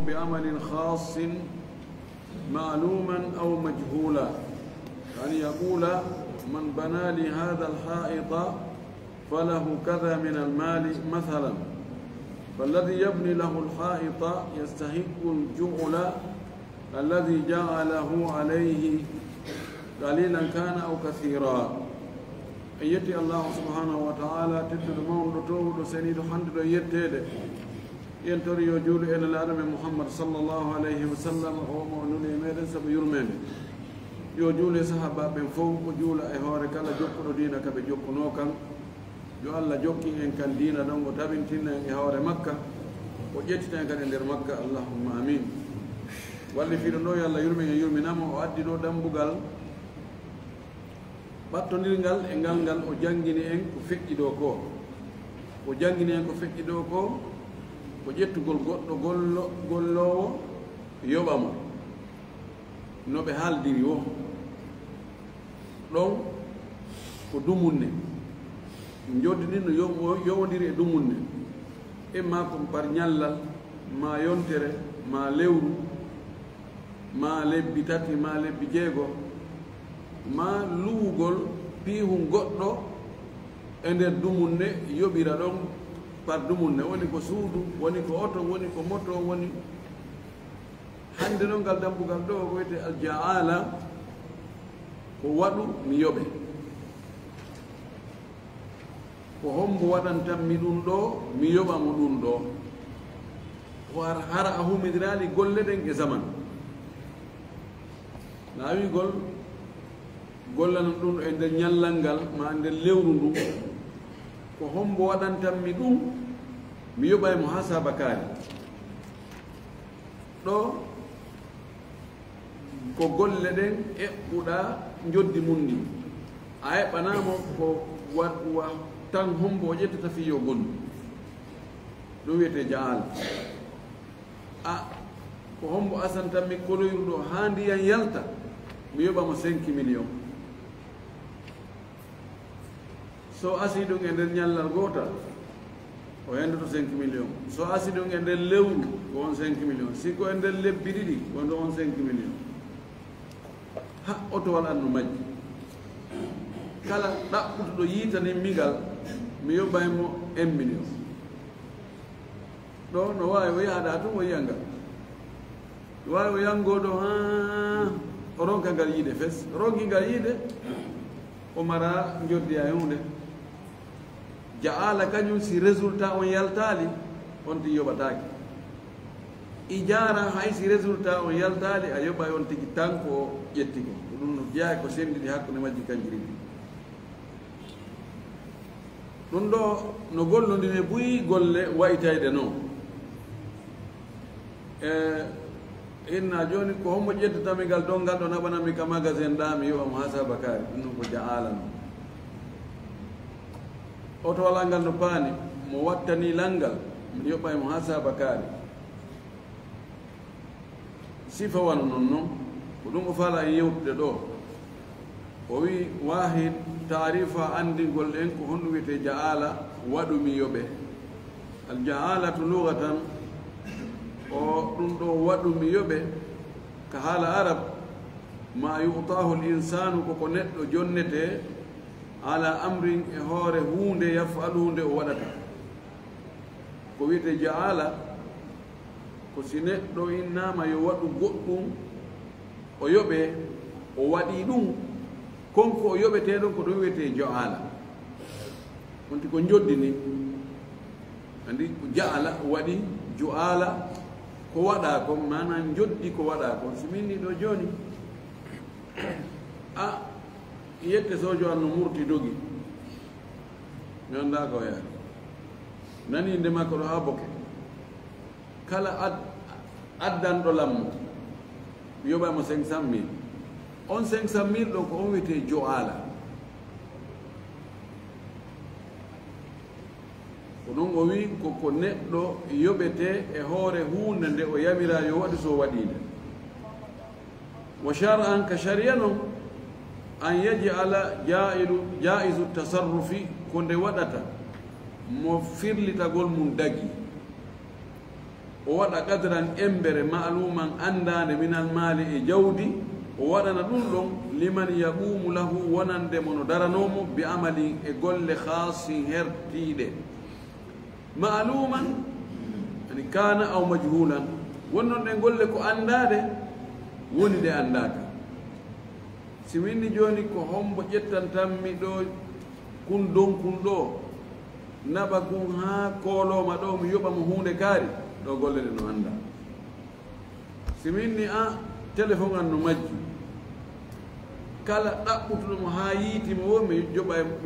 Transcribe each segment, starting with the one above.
بعمل خاص معلوما أو مجهولا، يعني يقول من بنى لي هذا الحائط فله كذا من المال مثلا، فالذي يبني له الحائط يستحق الجعل الذي جعله عليه قليلا كان أو كثيرا. يتي الله سبحانه وتعالى تتد مولد تود سنيد حمد يتيد ينتري يجول إلى العالم محمد صلى الله عليه وسلم ومؤمن يمين سب يرمن يجول صحابة بن فوق يجول إهوار كلا جوكو دينك بجوكو نوكا جو الله جوكي إن كان دينا دون وتابين تنا إهوار مكة وجيتنا كان إندر مكة اللهم آمين. واللي في النوي الله يرمي نام وأدي دو دمبوغال battondirgal e ngal o jangini en ko feƴƴi ɗo ko o jangini en ko feƴƴi ɗo ko ko ƴettugol goɗɗo gollowo yoɓamo no ɓe haaldiri o ɗon ko dumunne joddini no yowodiri e dumunne imma ko par ñallal ma yontere ma lewru ma lebbi tati ma lebbi jeego ma luwugol piihum goɗɗo e nder dumunne yoɓira ɗon par dumunne, woni ko suudu, woni ko oto, woni ko moto, woni hande ɗon ngal dambugal ɗo ko wiyete aljaala ko waɗu mi yoɓe, ko hombo waɗantanmi ɗum ɗo mi yoɓamo ɗum ɗo, ko hara a humidirali golle ɗen e zaman laawigol gollana ɗum e nder ñallal ngal ma nder lewru ndu ko hombo waɗantanmi ɗum mi yoɓay mo ha sabakaari ɗo ko golle ɗen eɓɓuɗa joddi mum ndi a heɓanamo ko wa tan hombo o ƴettata fiyo gollu ɗum wiyete jaal a ko hombo asantanmi koloyru ɗo ha ndiyan yalta mi yoɓamo 5 millions. So asi ɗum e nder ñallal gotal o hendoto 5 millions, so asi ɗum e nder lewru ko on 5 millions, si ko e nder lebbi ɗiɗi wonɗo on 5 millions. Ha otowal annu majji kala ɗaɓɓutoɗo yiitani migal mi yoɓaymo 1 million. ɗo no wawi o yahaɗa tun o yiya ngal wawi o yangoɗo ha o ronka ngal yiide fes, ronki ngal yiide o mara joddiya e hunde. Jaala kañum si résultat on yaltali on ti yoɓataki, ijara hay si résultat on yaltali a yoɓay on tigi tan ko ƴetti ko ɗum no jeeya ko sendiɗi hakkude majji kanjiri ɗi. ɗum ɗo no gollodine buyi golle wayitayɗe noon inna joni ko hommo ƴettatami ngal ɗo ngal ɗo naɓanami ka magasin ɗa mi yoɓamo ha sabakari ɗum noon ko jaala no oto wala ngal no paani mo wattani langal mi yoɓay mo ha sabakari sifa wano noon noon ko ɗum o faala e yewtude ɗo o wi wahid tarifa andigol ɗen ko honɗum wiyete jaala waɗumi yoɓe. al jaalatu lugatan o ɗum ɗo waɗumi yoɓe ka haala arab ma yutahu l insanu koko neɗɗo jonnete ala amrin e hoore hunde yafalu hunde o waɗata, ko wiyete jaala ko si neɗɗo innama yo waɗu goɗɗum o yoɓe o waɗi ɗum konko o yoɓeteɗon ko ɗum wiyete jaala, wonti ko joddini andi ko jaala o waɗi joala ko waɗa kon mana joddi ko waɗa kon. Si minni ɗo joni a yette sojo an no murti dogi mi anda ko yaari nani inde makko ɗo ha boke kala addanɗo lammo mi yoɓaymo 500 000 on 500 000 ɗo ko on wiyete joala ko ɗum o wi koko neɗɗo yoɓete e hoore hunde nde o yamira yo waɗi so waɗinde. Wa shar'an ka sharia noon an yaj'ala jaizu tasarrufi ko nde waɗata mo firlitagol mum dagi waɗa qadran embere ma'luman andande min almali e jawdi o waɗana ɗum ɗon liman yaqumu lahu wonande mono daranomo bi amali e golle khasi hertiɗe ma'luman ani kana aw majhulan wonnon ɗe golle ko andade woni ɗe andaka si winni joni ko hombo ƴettantanmi ɗo kun donkun ɗo naɓa kun ha koloma ɗo mi yoɓa mo hunde kaari ɗo golle ɗe no anda si winni a téléphone an no majji kala ɗaɓɓutuɗomo ha yiitimo wo mi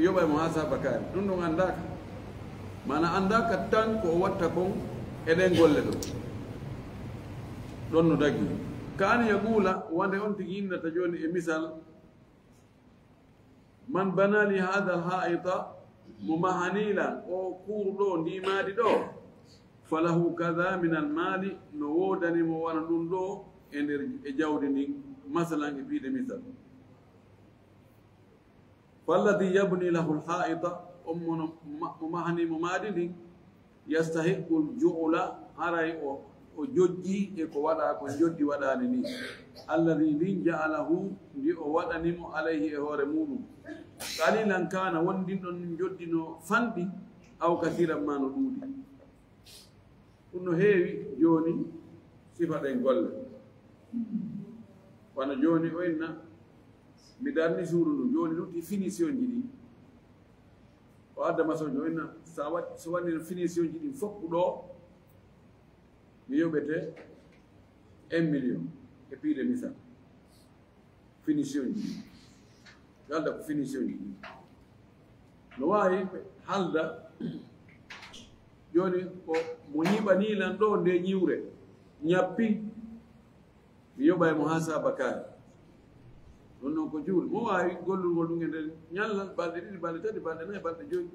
yoɓay mo ha saba kaari ɗum ɗon andaka mana andaka tan ko watta kon eɗen golle ɗo ɗon no dagi kani yaqula wonde on tigi innata joni e misal man banali hada alhaita mo mahanila o kuuruɗo ndimadi ɗo falahu kada min almali no wodanimo wona ɗum ɗo e nder e jawdi ndin masalan e piide misal falladi yabni lahu alhaita on mono mo mahanimo maadi ndin yastahiqu ljuula haray o jojji e ko waɗa ko joddi waɗani ni alladi ndin ja'alahu ndi o waɗanimo alayhi e hoore muɗum qalilan kana wondin ɗon joddino fanɗi aw kasiran ma no ɗuuɗi ɗum no heewi joni sifa ɗen golle wano joni o inna mi darni suudu ndu joni lutti finition ji ɗi o adda masojo o inna so wannino finition ji ɗin fof ɗo mi yoɓete 1 million e piide misal finition ji galda ko finition ji no wawi halda joni ko mo ñiɓanilan ɗo nde ñiwre ñappi mi yoɓay mo ha sabakari ɗon noon ko juul mo wawi gollugol ɗum e nder ñallal balɗe ɗiɗi balɗe tati balɗe nayi balɗe joyi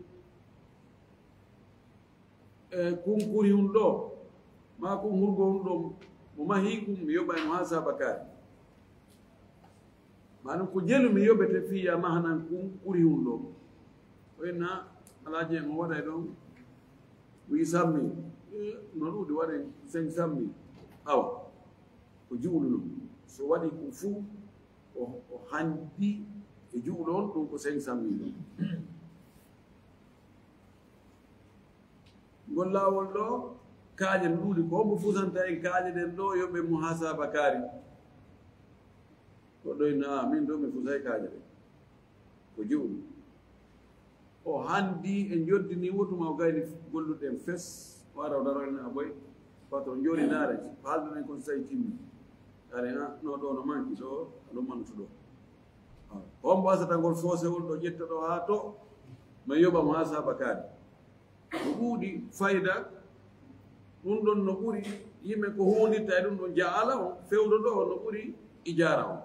e kunkuri hun ɗo ma kum hurgo hun ɗo mo mahi kum mi yoɓay mo ha sabakari manum ko jelu mi yoɓete fiya mahanan kum ɓuri hun ɗo o inna alaji en o waɗay ɗon wi sammi no ɗuuɗi waɗen 500 000 awa ko juuɗu ɗum so waɗi ko fuu o handi e juuɗo on ɗum ko 500 000 ngol laawol ɗo kaaje no ɗuuɗi ko hombo fusanta en kaaje ɗen ɗo yoɓe mo ha sabakari ko ɗoyna min ɗo mi fusay kaaje ɗen ko juuɗu o handi e joddini wotuma o gayni golluɗen fes o ara o daroyne a boy patron joni naare haalduɗen kon so tawi timmi are no ɗo no manki ɗo aɗo mantu ɗo hombo asata ngol foosewol ɗo ƴetta ɗo ha to ma yoɓamo ha sabakari no ɓuuɗi fayda ɗum ɗon no ɓuri yimɓe ko hunditta e ɗum ɗon jaala o fewdo ɗo no ɓuri ijara o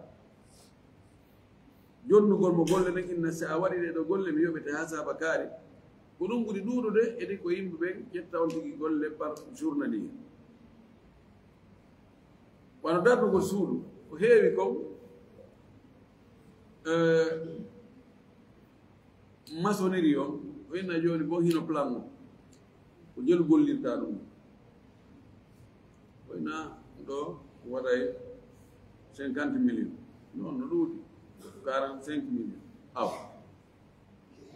jonnugol mo golle nden inna si a waɗi ɗe ɗo golle mi yoɓete ha sabakari ko ɗum ɓuri ɗuuɗude edi ko yimɓe ɓen ƴetta on tigi golle par journalier wano darnugol suudu ko heewi kon maçonnerie on o inna joni bo hino plan o ko jelu gollirta ɗum o inna ɗo waɗay 50 millions non no ɗuuɗi 45 millions aw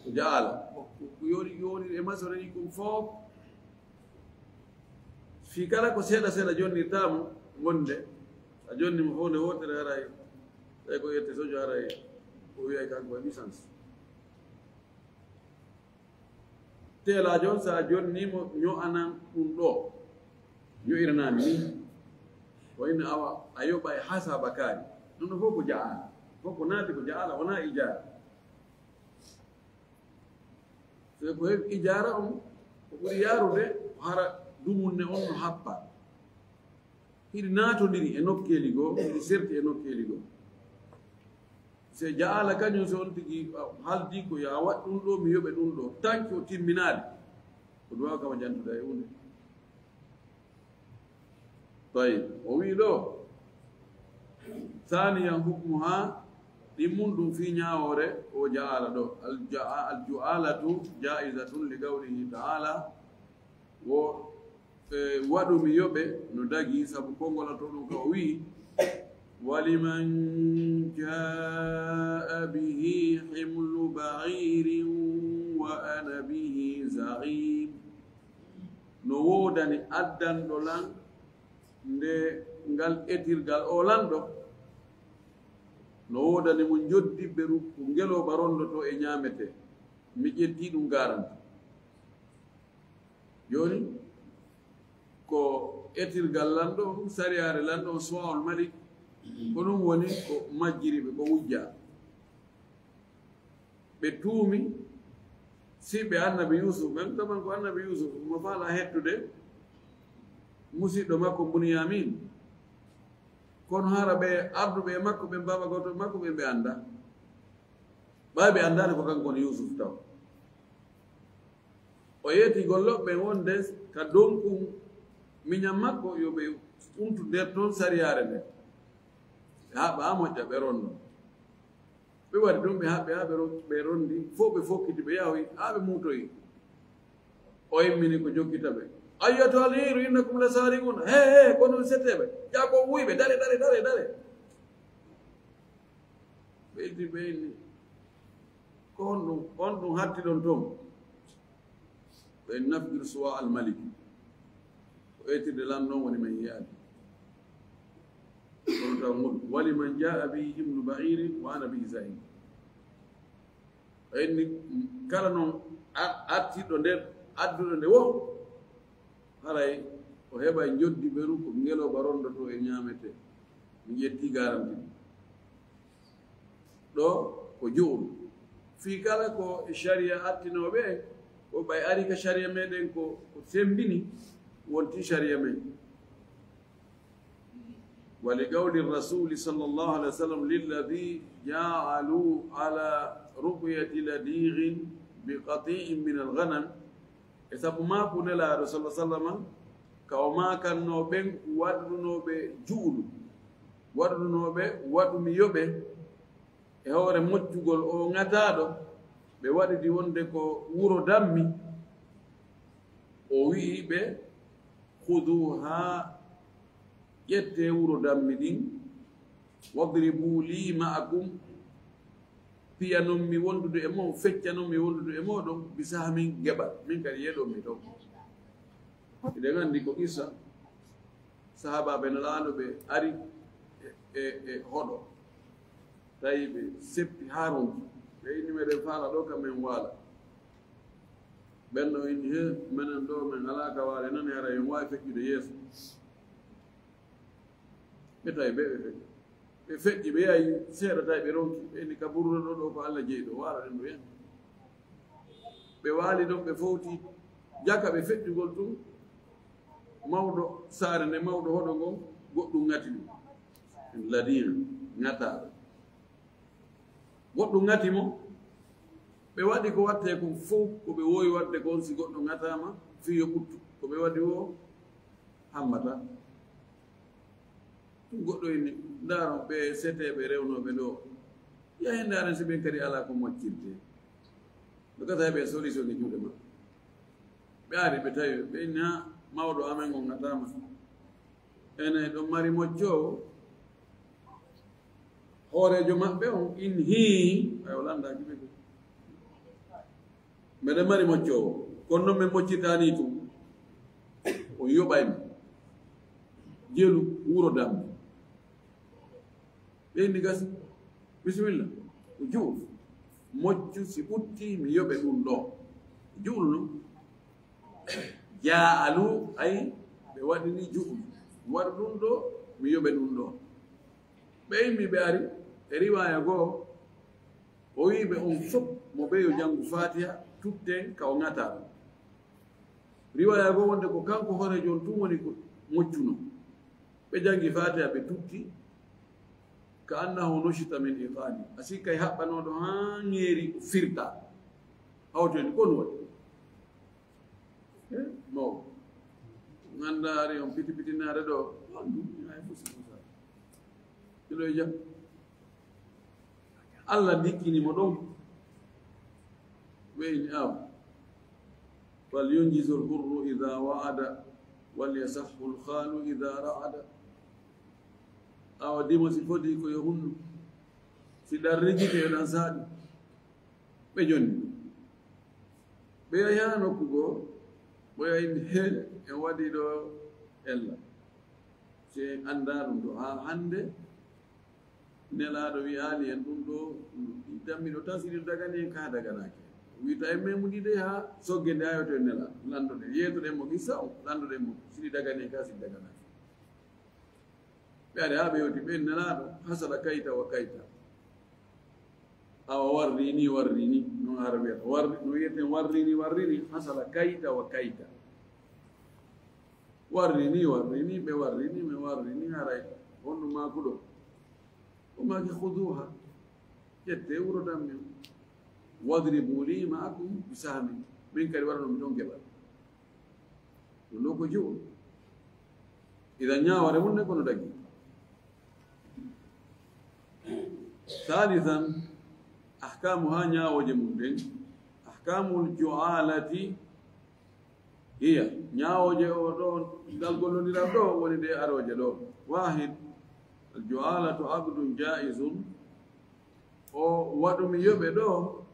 ko jaala ko yoni e maçonnerie kum fof fi kala ko seeɗa seeɗa jonnirtamo wonde a jonni mo fof nde wotere haray tawi ko yette sojo haray o wiyay kanko e licence teelajo on sa jonnimo ño'anan ɗum ɗo ño'iranami ni o inna awa a yoɓa e ha sabakari ɗum ɗo fof ko jaala fof ko naati ko jaala wona ijara so ko heɓi ijara on ko ɓuri yarude hara dumunne on no happa hiɗi naatodiri e nokkeli goo hiɗi serti e nokkeli goo se jaala kañum so on tigi haldi ko yo a waɗ ɗum ɗo mi yoɓe ɗum ɗo tanki o timminaade ko duwaw kama jantuda e hunde tawi o wi ɗo thaniyan hukmu ha ɗimmun ɗum fi ñaawore o jaala ɗo aljualatu jaisatun li gawlihi taala wo waɗu mi yoɓe no dagi sabu kongola to ɗum ka o wi waliman jaa bihi himlu ba'irin wa ana bihi za'im no wodani addanɗo lan nde ngal etirgal o lanɗo no wodani mo joddi ɓeru ko ngeloɓa rondoto e ñamete mi ƴetti ɗum garanta joni ko etirgal lanɗo sariyare lanɗo suwawol malik ko ɗum woni ko majjiriɓe ko wujja ɓe tuumi siɓe annabi yusuf men taman ko annabi yusuf mo faala hettude musidɗo makko bunyamin kono hara ɓe arduɓe e makko ɓe mbaba goto makko ɓe anda ɓaɓe andani ko kanko woni yusuf taw o yeeti golloɓe wonde ka donkum miñam makko yoɓe umtu nder toon sariyare nde haɓe ha moƴƴa ɓe ronno ɓe waɗi ɗum ɓe haɓe ɓe rondi fof ɓe fokkiti ɓe yahoy ha ɓe muutoyi o immini ko jokkita ɓe ayyato alhiru innakum la sariqun he kono setteɓe jako wuyɓe dare ɓeydi ɓeyni ko on ɗum hatti ɗon toon ɓe nafgir suwa almalik ko ƴettirde lanɗon woni men yiyaade kono taw goɗɗum wali man jaa bihi himlu ba'irin wa ana bihi za'im ɓayni kala noon artiɗo nder adduɗo nde wo haray o heɓa joddi ɓeru ko ngeloɓa rondoto e ñamete mi ƴetti garanti ɗo ko ju'um fii kala ko sharia attinoɓe ko ɓay ari ka sharia meɗen ko sembini wonti sharia men ولقول الرسول صلى الله عليه وسلم للذي جعلوا على رقية لديغ بقطيع من الغنم إذا ما كنا لا رسول الله صلى الله عليه وسلم كوما كانوا بين وادرنوا بجول وادرنوا بوادم يوبه هو رموتجول أو نتادو بوادي ديون دكو ورو دمي أو يبه خذوها ƴette wuro dammi ɗin wadribu li ma'akum piyanon mi wondude e mon feccanon mi wondude e moɗon bisaha min geɓal min kadi yeɗon mi taw eɗen anndi ko isa sahabaɓe no laano ɓe ari e hoɗo tawi ɓe seppi haaronki ɓe inni meɗen faala ɗo kam men waala ɓenno inni he minen ɗo min alaa ka waale noon hara en waawi feccude yeeso ɓe tawi ɓe feƴƴi ɓe yahi seeɗa tawi ɓe ronki ɓe inni ka burruɗo ɗo ko Allah jeyi ɗo waala ɗen ɗo yen ɓe waali ɗon ɓe fowti jaka ɓe feƴƴugol ɗum mawɗo saare nde mawɗo hoɗo ngon goɗɗum ŋati ɗum ladina ŋataɗo goɗɗum ŋati mo ɓe waɗi ko watte ko fof ko ɓe wowi wadde kon si goɗɗo ŋatama fiyo ɓuttu ko ɓe waɗi o hammata ɗum goɗɗo inni ndaaro ɓe seteɓe rewnoɓe ɗo yahe ndaaren si ɓen kadi ala ko moccirte ɓe gata ɓe solution e juuɗe ma ɓe ari ɓe tawi ɓe inni ha mawɗo amen on ŋatama ene ɗon mari moccoowo hoorejo maɓɓe on in hii ay o landaki ɓe ko mbeɗen mari moccoowo kono noon min moccirtani tum o yoɓaymi jelu wuro dammi ɓeyndi gasi bisimilla ko juul moccu si ɓutti mi yoɓe ɗum ɗo juul no jaalu ay ɓe waɗini juul waɗa ɗum ɗo mi yoɓe ɗum ɗo ɓeymi ɓe ari e riwaya goo o wiɓe on fof mo ɓeyo janngu fatiha tutten ka o ŋata ɗum riwaya goo wonde ko kanko hore jon tum woni ko moccuno ɓe janngi fatiha ɓe tutti ka annahu nushita min iqani asi kay haɓɓanoɗo ha ŋeeri firta hawtoni kon waɗi maw gandaari on piti pitinaare ɗo ay fusifusa ɗiɗo jam Allah dikkinimo ɗon ɓeyni aw fal yunjisul hurru ida wa'ada وليصح الخال إذا رعد أو ديما سيفودي كو يهون في درجة الأنسان بجون بيا نوكو بيا إن هل يوادي دو إلا سي أندار دو هاند نلا دو بيالي أندو دامي دو تاسير دغاني كادا غناكي wita emme mudide ha sogge dayoto nela lando de yeto de mo gisaw lando de mo sidi daga ne kasi daga na bade habe yoti ben nela hasala kaita wa kaita aw warrini no arabe warri no yete warrini hasala kaita wa kaita warrini be warrini haray onno ma kudo o ma ki khuduha yette wuro dammi واضربوا لي معكم بسهم من كان ورنو من جبل ولوكو جو اذا نيا ورمون نكونو دغي ثالثا احكامها نيا وجمون احكام الجعاله هي نيا وجه دون دال غولو دي دو ولي دي اروجه دو واحد الجعاله عقد جائز او وادو مي يوبه دو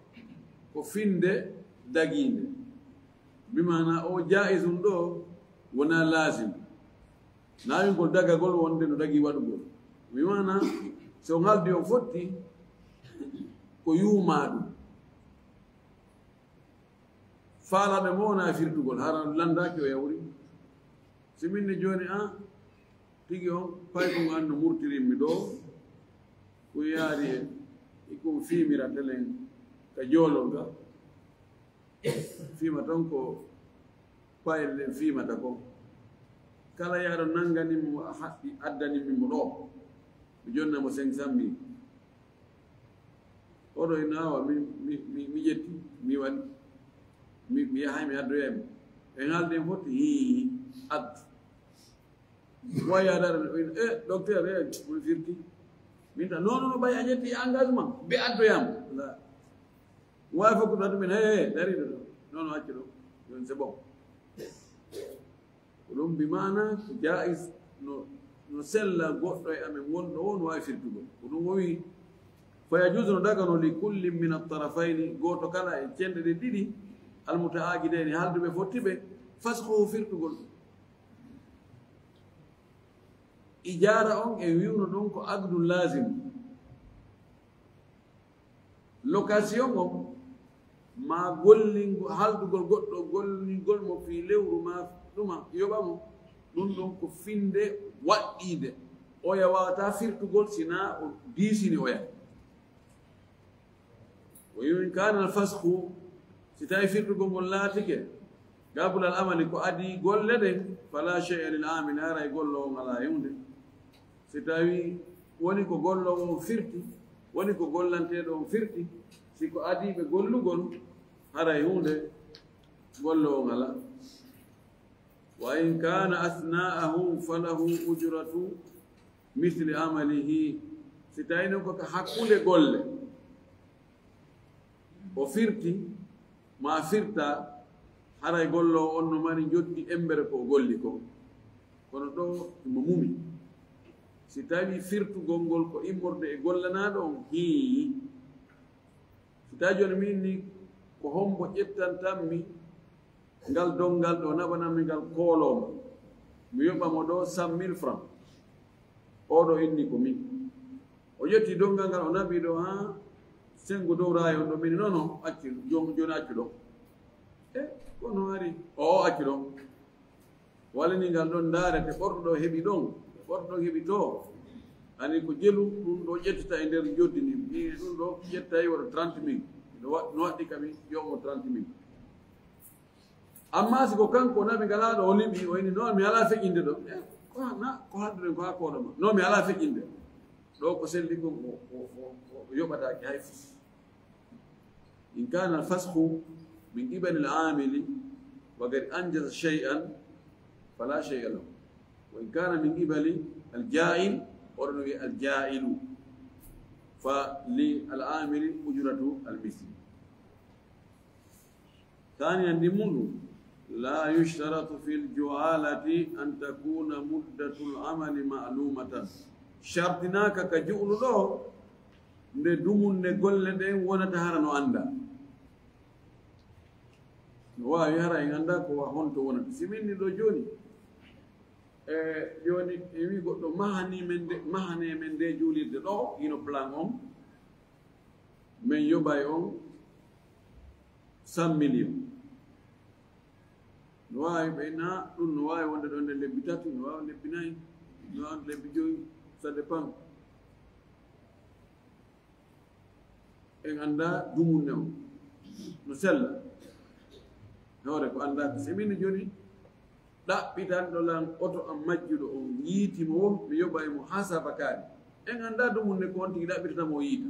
ko finde daginde bimana o jaizun do wona lazim nawi gol daga gol wonde no dagi wadugol bimana so ngaldi o fotti ko yumadu fala be mona firtugol haran landa ko yawri siminne joni tigi on pay ko andu murtiri mi do ko yaari ko fimira telen ka jolonga fima tonko payel fima tako kala yaro nangani mo hatti addani mi mo do jonna mo 500,000 odo inawa mi jetti mi wan mi haymi addo yem e ngalde foti ad waya dar docteur mo firti minta non bay ajetti engagement be addo yam la wafa ko dadu min dari do non acciro non c'est bon dum bi mana jaiz no sella goddo e amen wondo won wa firtugo dum wi fa yajuzu daga no li kulli min at-tarafayn goto kala e cende de didi al mutaagidaini halduɓe fottiɓe fasxo firtugol ijara on e wiwno ɗon ko agdul lazim location on ma gollingo haldugol goɗɗo gollingol mo fi lewru ma ɗuma yoɓamo ɗum ɗon ko finde waɗɗide oya wawata firtugol sina o diisini oya wa in kana al fasxu si tawi firtugol ngol laatike gabul al amali ko adi golle de fala shay'a lil amin ara e gollowo ngala yewde si tawi woni ko gollowo firti woni ko gollanteɗo on firti siko adiɓe gollugol haray hunde gollowo ngala wa in kana athna'ahu falahu ujratu mithli amalihi si tawi non ko hakkunde golle o firti ma firta haray gollowo on no mari jotti embere ko golli ko kono ɗo mo mumi si tawi firtugol ngol ko immorde e gollanaɗo on hii si tawi joni min ni ko hombo ƴettantanmi ngal dongal ɗo naɓanami ngal kooloma mi yoɓamo ɗo 100,000 francs oɗo inni ko min o ƴetti dongal ngal o naɓi ɗo ha sengo dow rayon ɗo min nono acci joni accu ɗo kono ari o accu ɗo walani ngal ɗon daarete ɓorɗo ɗo heeɓi ɗon ɓorɗo heeɓi to ani ko jelu ɗum ɗo ƴettita e nder joddi ni ɗum ɗo ƴettayi waɗa 30,000 no waɗɗi kami yomo 30,000 amma siko kanko naɓe ngalaɗo o liɓi o ini noon mi ala feƴƴinde ɗo ko hadduɗen ko ha koɗoma non mi ala feƴƴinde ɗo ko selli ko o yoɓatake hay fof in kana alfashu min qibali al-amili wa qad anjaza shay'an fala shay'a lahu wa in kana min qibali al-ja'il orno wi al-ja'ilu fa li al-amili ujratu al-misli ثانيا لمنو لا يشترط في الجعالة أن تكون مدة العمل معلومة شرطناك كجؤل له ندوم نقول لديه ونتهرن عنده ويهرى عندك وهونت ونت سمين دو جوني joni wi goddo mahane men de julirde do ino plan on men yobay on 100 millions no wawi ɓeyna ɗum no wawi wonde ɗo nde lebbi tati no wawi lebbi nayyi no wawi lebbi joyi ça dépend en anda dumunne o no sella hawre ko anda ko semini joni ɗaɓɓitan ɗo lan oto am majjuɗo on yiitimo wo mi yoɓa e mo hasaba kaari en anda dumunne ko on tigi ɗaɓɓitatamo o yiita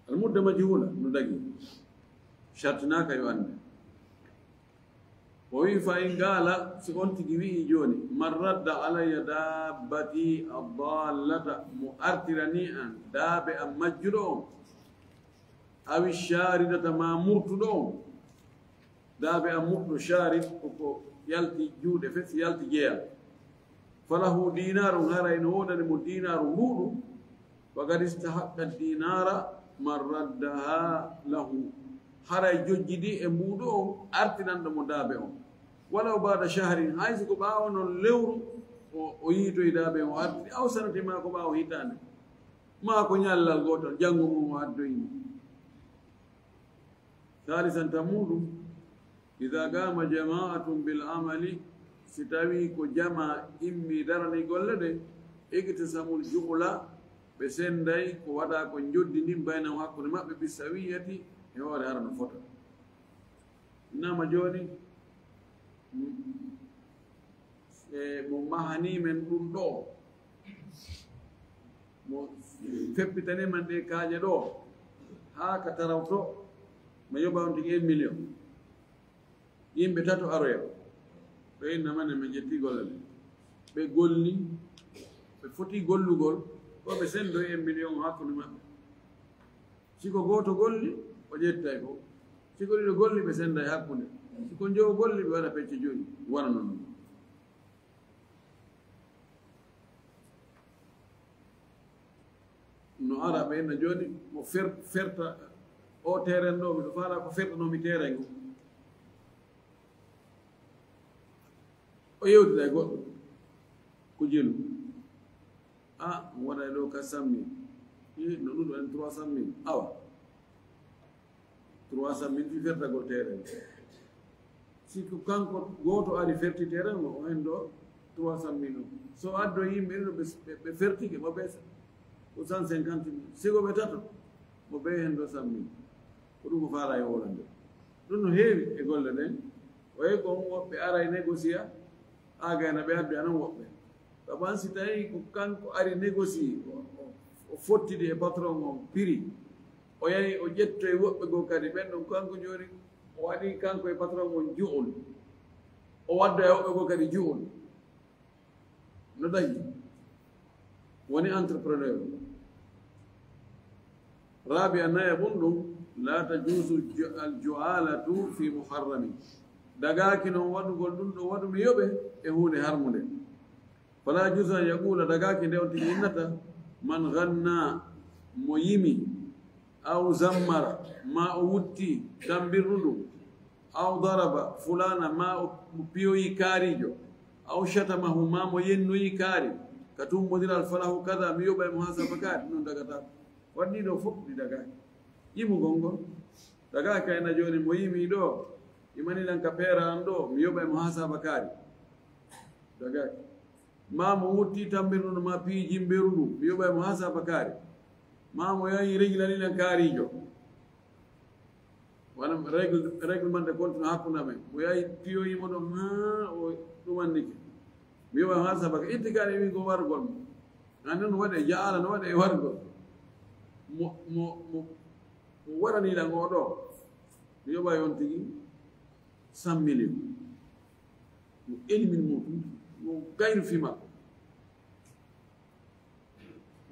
almudda majhula no dagi shartinaka yo ande o wi fa in gaala si on tigi wi'i joni man radda alayya dabbati addallata mo artirani an daabe am majjuɗo on awi sharidata ma murtuɗo on daabe am murɗo sharid koko yalti juuɗe fes yalti jeeya falahu dinarum hara ene wodani mo dinaru muɗum faqad istahaqqa dinara man raddaha lahu haray jojjidi e mbuuɗo on artinanɗo mo daabe on walaw bada shahrin haysi ko ɓaawa noon lewru o yiitoye daabe on o artini aw sanati ma ko ɓaawa hitande ma ko ñallal gotol janngo mum o addoyimo salisan ta muɗum ida gama jama'atun bil amali si tawi ko jama immi darani golle de igtisamul juhla ɓe senday ko waɗa ko joddindin baynam hakkude maɓɓe bisawiyati e hoore harano fota nama joni mo mahanimen ɗum ɗo mo feppitaniman ɗe kaaƴe ɗo haa ka tarawto mi yoɓa on tigi 1 million yimɓe tato aroya ɓe innamane mi ƴetti golle ɗe ɓe golli ɓe foti gollugol ɗo ɓe sendoy 1 million hakkude maɓɓe siko gooto golli o ƴettay ko siko ɗiɗo golli ɓe senday hakkude siko jowo golli ɓe waɗa pecce joyi wona non no ara ɓe inna joni mo ferta o terrain ɗo miɗo faala ko fertanomi terrain o o yewtida e goɗɗo ko jelu a mo waɗa ɗo 400 000 no ɗum ɗo en 300 000 awa 300 000 fi fertagol terrain siko kanko goto ari ferti terrain o hen ɗo 300 000 o so addo yimɓe ɗo ɓe fertike mo ɓeesa ko 150 000 sigo ɓe tato mo ɓe hen ɗo 100 000 ko ɗum ko faala e wola nde ɗum no heewi e golle ɗen wayi ko woɓɓe ara e négocia agayna ɓe addu anan woɓɓe saban si tawi ko kanko ari négocie o fottidi e patron on prix o yahi o ƴetto e woɓɓe goo kadi ɓen ɗon kanko joni o waɗi kanko e patron on ju'ol o wadda e woɓɓe goo kadi ju'ol no dañi woni entrepreneur raabi a naya ɓum ɗum la tajuusu aljualatu fi muharrami dagaaki noon waɗugol ɗum ɗo waɗumi yoɓe e huunde harmude fala juusa an yaqula dagaaki nde on tigi innata man ganna mo yimi aw zammara ma o wutti tambirruɗum aw daraba fulana ma o piyoyi kaarijo aw chatamahu ma mo yennoyi kaari ka tummodiral falahu kada mi yoɓa e mo hasaba kaari noon dagata waɗɗiɗo fof ɗi dagaaki yimugol ngol dagaaki ayna jooni mo yimi ɗo imanilan ka peera an ɗo mi yoɓa e mo hasaba kaari dagaaki ma mo wutti tambirruɗo ma piyi jimberuɗum mi yoɓa e mo hasaba kaari ma mo yahi réglanilan kaarijo wana réglement de compte no hakkude men mo yahi piyoyimo ɗo ha o ɗumannike mi yoɓa mo hasaba ka itti kaari wi ko wargol mo andi no waɗe jaala no waɗe e wargol mo waɗanilan o ɗo mi yoɓa yon tigi 100 millions mo élimine muɗum mo gayru fi makko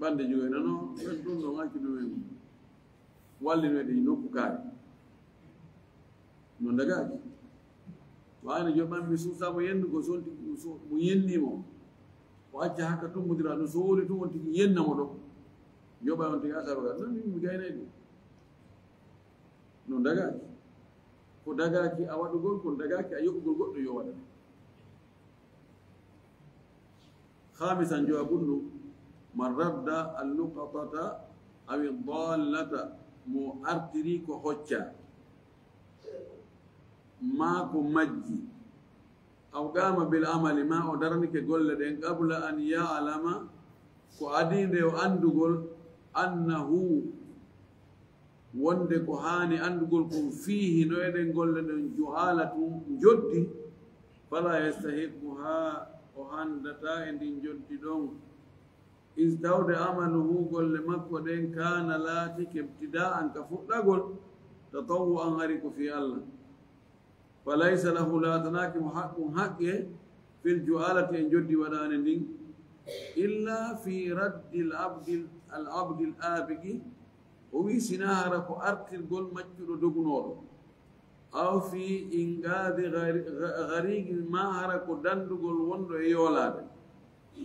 ɓande joyi nano ɓen ɗum ɗon hakkiɗumen wallinoyde nokku kaari no dagaaki wani joɓan mi suusamo yennugo solti mo yennimo o acca hakka tummodira no soholi tum on tigi yennamo ɗo joɓa on tigi asaroga non mi gaynay ɗum no dagaki ko dagaki a waɗugol ko dagaki a yoɓugol goɗɗo yo waɗa khamisan jawaɓundu man radda alluqatata awi dallata mo artiri ko hocca ma ko majji aw qama bil amali ma o daranike golle ɗen qabla an ya'lama ko adinde o andugol annahu wonde ko hani andugol ko fihi no eɗen golle ɗen juhalatu joddi fala yastahiquha o handata e ndin joddi ɗon is tawde amaluhu golle makko ɗen kana laatike ibtida'an ka fuɗɗagol tatawu an hari ko fi Allah falaysa lahu laatanaki mo haqqum haqqe fil ju'alati en joddi waɗane ndin illa fi raddi al abdi al abigi o wi sina hara ko artirgol maccuɗo dogunoɗo aw fi ingadi garigi ma hara ko dandugol wonɗo e yoolade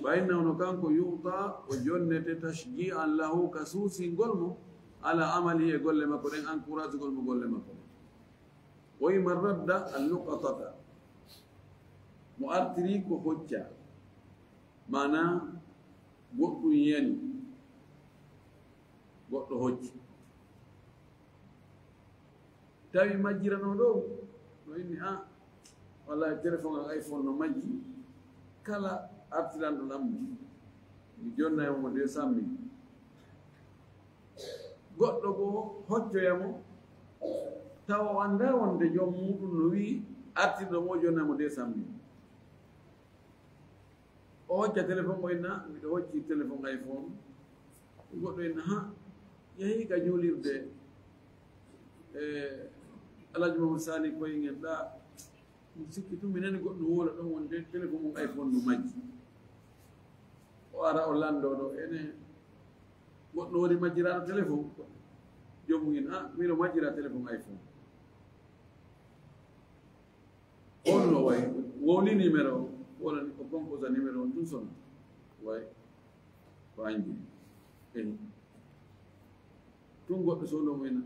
فإنه كانكو يعطى وجنة تشجيعا له كسوسي قلمه على عمله يقول لما كورين أنكورات قلمه قول لما كورين ويمن رد اللقطة مؤرتريك وحجة معنى قط يني قط حج تاوي مجرى نودو وإني والله التليفون الآيفون نمجي كلا artiran ɗo lammu mi jonnaymo 200 000 goɗɗo bo hoccoyamo tawa o annda wonde joom muɗum no wi artirɗo mo jonnaymo 200 000 o hocca téléphone mo inna miɗo hocci téléphone iPhone goɗɗo inna ha yehi ka juulirde Alaji Mamadou Sali koyngel ɗa mi sikki tum mi nani goɗɗo wola ɗon wonde téléphone mum iPhone no majji o ara o lando ɗo ene goɗɗo woni majjiraɗo téléphone jomum in miɗo majjira téléphone iPhone on no way wowli numéro wala o composa numéro on tun sono way ko anji eyi tun goɗɗo sohlomo ina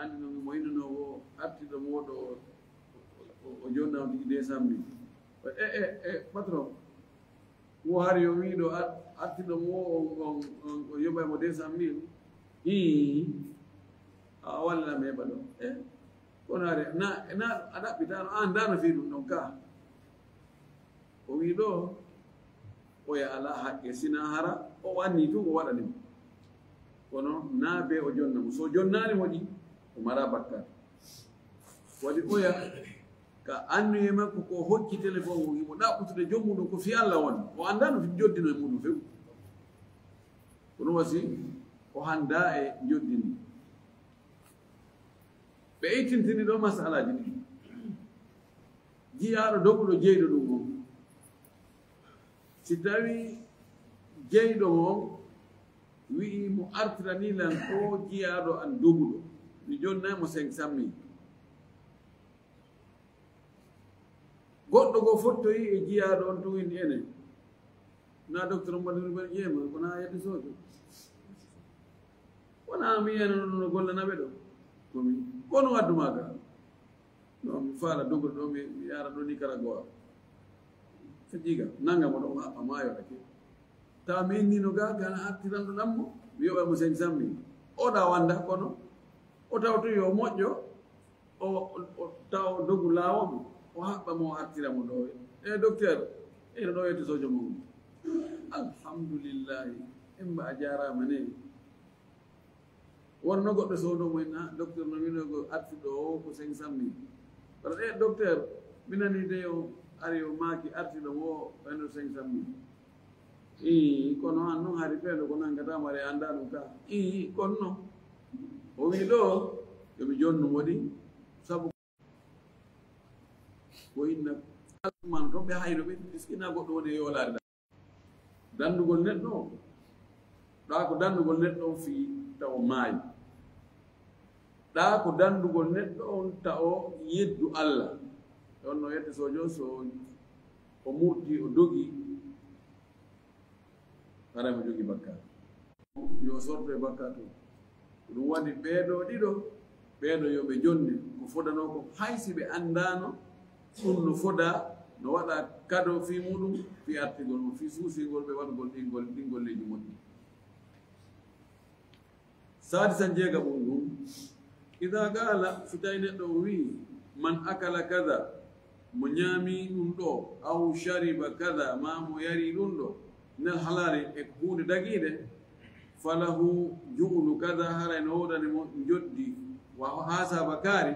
andi no mo innuno o artiɗo moɗo o jonnama tigi 200 000 patron wo hari yo wiiɗo artiɗo mo o yoɓaymo 200 000 a wallami heɓa ɗo kono ari na a ɗaɓɓitano an dano fi ɗum ɗon ka o wi ɗo oya ala haqqe sina hara o wanni tun o waɗanimo kono na be o jonnamo so jonnani waɗi o mara bakkat waɗi oya ka annuye makko ko hokki téléphone o imo ɗaɓɓutude jommuɗum ko fi Allah won o annda no joddino e muɗum few kono wasi o hannda e joddini ɓe ittintini ɗo masalaji ɗi jiyaɗo doguɗo jeyɗo ɗum on si tawi jeyɗo on wi'i mo artiranilan o jiyaɗo an doguɗo mi jonnaymo 500 000 goɗɗo goo fottoyi e jiyaɗo on to windi ene na docteur mbaɗiri mbaɗi ƴeema kona yedde sojo wona mi yiyanono gollanaɓe ɗo komi kono wadduma ka non mi faala doguɗo ɗo mi yara ɗo ni Nicaragua so jiga nangamo ɗo haɓɓa mayoɗake tawa mi innino ga gana artiranɗo ɗammo mi yoɓaymo 500 000 oɗa wanda kono o taw to yo moƴƴo o taw dogu laawomo o haɓɓa mo artiramo ɗo docteur eno ɗo yette sojo mum alhamdulillahi emba a jarama ne wonno goɗɗo sohdomo en docteur no winogo artiɗo o ko 500 000 par docteur minani de o ari o maaki artiɗo mo eno 500 000 kono an noon hari feeɗo ko nangatama re anda ɗum ka kono noon o wi ɗo yomi jonnum waɗi sabu ko inna man to ɓe hayɗo ɓe iskina goɗɗo woni yoolade dandugol neɗɗo o ɗa ko dandugol neɗɗo on fii taw maayi ɗa ko dandugol neɗɗo on taw yeddu Allah ɗon no yette sojo so o murti o dogi haray mo jogi bakka yo sorto e bakka to ɗum waɗi ɓeeɗo ɗiɗo ɓeeɗo yoɓe jonde ko fodano ko haysi ɓe anndano ɗum no foda no waɗa kado fi muɗum fi artigol mo fi suusigol ɓe waɗugol ɗin golleji moƴƴi sadisan jeega ɓum ɗum ida qala so tawi neɗɗo o wii man akala kada mo ñaami ɗum ɗo aw shariba kada ma mo yari ɗum ɗo nel halali e hunde dagiide falahu ju'lu kada haray no wodani mo joddi wa hasaba kaari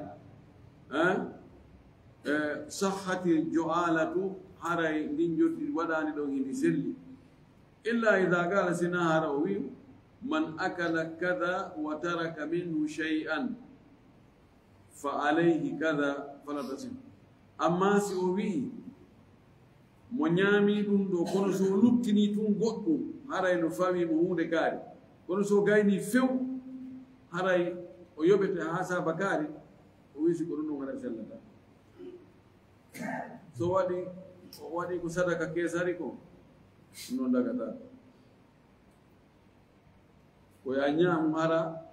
sahhati jo'alatu haray ndin joddi waɗani ɗon hindi selli illa ida qala sina hara o wi man akala kada wa taraka minhu shay'an fa alayhi kada fala tasim amma si o wi mo ñaami ɗum ɗo kono so luttini tun goɗɗum haray no fawi mo hunde kaari kono so gayni few haray o yoɓete ha saba kaari o wisi ko ɗum ɗon haɗa sellata so waɗi ko sadaka kesari ko ɗum ɗon dagata ko ya ñaamu hara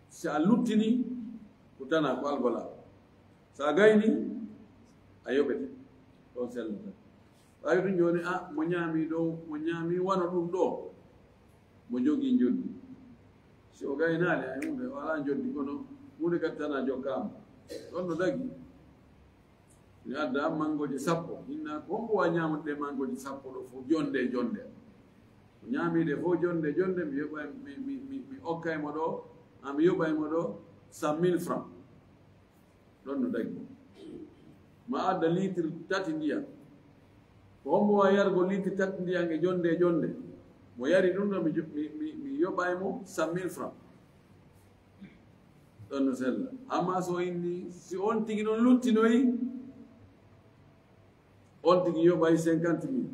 si a luttini ko tana ko algola sa gayni a yoɓete ɗon sellata ɓawi ɗum joni mo ñaami ɗo mo ñaami wano ɗum ɗo mo jogii joddi si o gaynaali ay hunde wala joddi kono hunde kadi tana jokkama ɗon no dagi mi adda mangoje 10 inna ko hombo wa ñamude mangoje 10 ɗo fof jonde jonde o ñaamiide fof jonde jonde mi yoɓay mi okkaymo ɗo mi yoɓaymo ɗo 100 000 francs ɗon no dagi ma adda litre 3 ndiyam ko hombo wa yargo litre 3 ndiyam e jonde jonde mo yari ɗum ɗo mi yoɓaymo 100 000 francs ɗon no sella amma so inni si on tigi noon luttinoyi on tigi yoɓay 50 000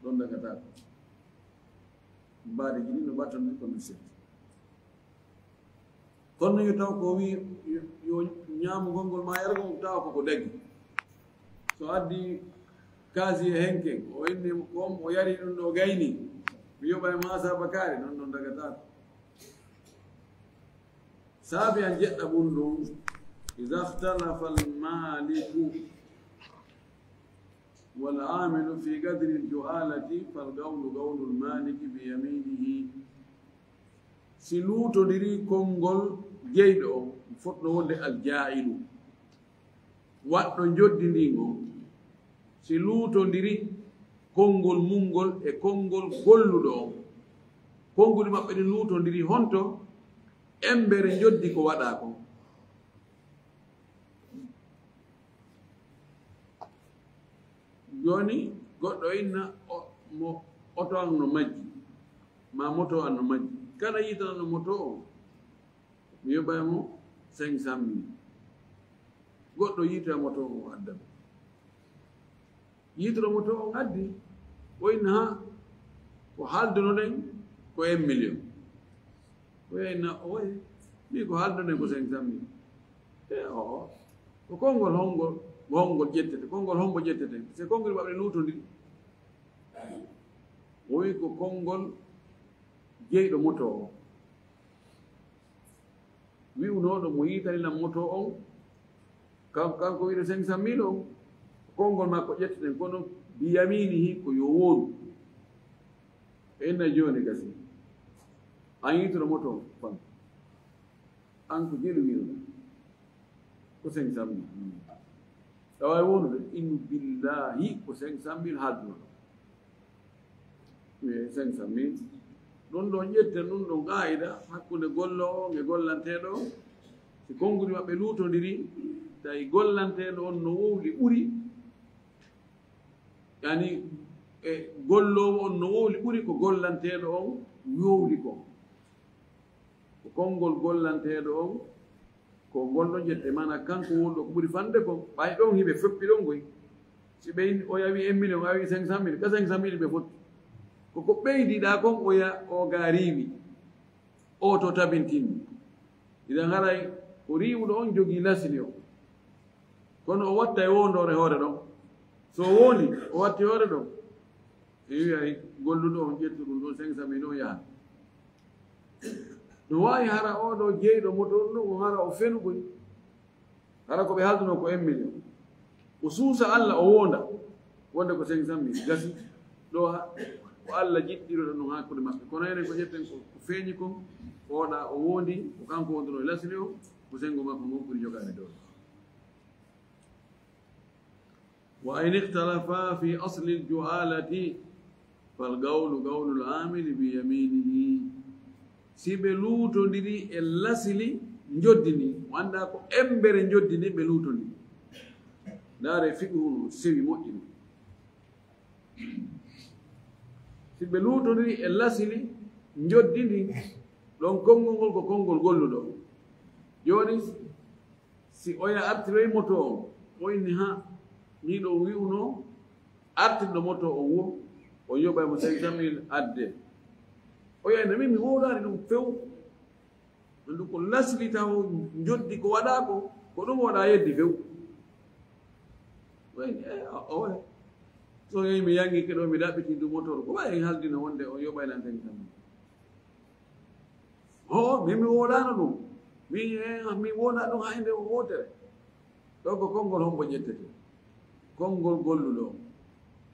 ɗon dagata mbaɗi jiɗi no ɓattonɗi kono setti kono yo taw ko wi yo ñaamugol ngol ma yargo mum tawa koko dagi so addi kaasi e henke o inni kom o yari ɗum ɗo gayni mi yoɓay ma saba kaari non ɗon dagata saabi an jeɗɗa ɓum ɗum ida htalafa almaliku والعامل في قدر الجهالة فالقول قول المالك بيمينه سلوتو دري كونغول جيدو فوتنو ولد الجاهل واتو جودي دينغو سلوتو دري كونغول مونغول e kongol golludo kongol mabbe ni luto ndiri honto embere joddi ko wada ko joni goɗɗo inna mo oto an no majji ma moto an no majji kala yitano moto o mi yoɓaymo 500 000 goɗɗo yita moto o adda yitoro moto o addi o inna ha ko haaldunoɗen ko 1 million o yayna oye mi ko haaldunoɗen ko 500 000 o ko kongol hongol ƴettete konngol hombo ƴettete se konngol maɓɓe luutondiri o wi ko konngol jeyɗo moto o wi'unooɗo mo yiitanilam moto on kanko wiide 500 000 on konngol makko ƴetteten kono biyaminihi ko yo wooru enna jooni gasi an yiitoro moto on fan an ko jelu wiino ko 500 000 tawa wonude innu billahi ko 500 000 haadduno ɗo 500 000 ɗon ɗon ƴetten ɗum ɗon qaida hakkunde gollowo e gollanteɗo si konngudi maɓɓe luutondiri tawi gollanteɗo on no wowli ɓuri yani e gollowo on no wowli ɓuri ko gollanteɗo on yowli ko konngol gollanteɗo on ko gonɗo jette mana kanko wonɗo ko ɓuri fande ko ɓay ɗon hiɓe foppi ɗon goy si ɓe o yawi 1 million o yawi 500 000 ka 500 000 ɓe fotti koko ɓeydiɗa kon o ga riiwi o to tabintinni idan haray ko riiwuɗo on jogii lasini o kono o watta e wondore hoore ɗon so wondi o watti hoore ɗon e wiya golluɗo on ƴettu ɗum ɗo 500 million yaha no wawi hara oɗo jeyɗo motor ɗum o hara o fenuɓoy hara ko ɓe halduno ko 1 million o suusa Allah o wonda wonde ko 500 mille gasi ɗo ko Allah jiɗɗiroɗo ɗum hakkude maɓɓe kono enen ko ƴetten ko feeñi kon oɗa o wondi ko kanko wonduno e lasli o ko sengo makko ngon ɓuri jogade dow wa in ikhtalafa fi asli aljuhalati falgawlu gawlu lamili bi yaminihi si ɓe luutodiri e lasili joddini wanda ko embere joddini ɓe luutodiri ndaare fiɗuno sewi moƴƴino si ɓe luutodiri e lasili joddini ɗon konngol ngol ko konngol golluɗo joni si oya artiroy moto o o inni ha miɗo wi'uno artirɗo moto o wo o yoɓay mo 500 mille adde o yayna min mi wowlani ɗum few andu ko lasli taw joddi ko waɗa ko ɗum waɗa yeddi few wayni owe so yeyi mi yangi keɗo mi ɗaɓɓiti du motor ko wawi haldina wonde o yoɓaynan 500 mille min mi wowlano ɗum mi wona ɗum ha inde o wotere ɗo ko konngol hombo ƴettete konngol golluɗo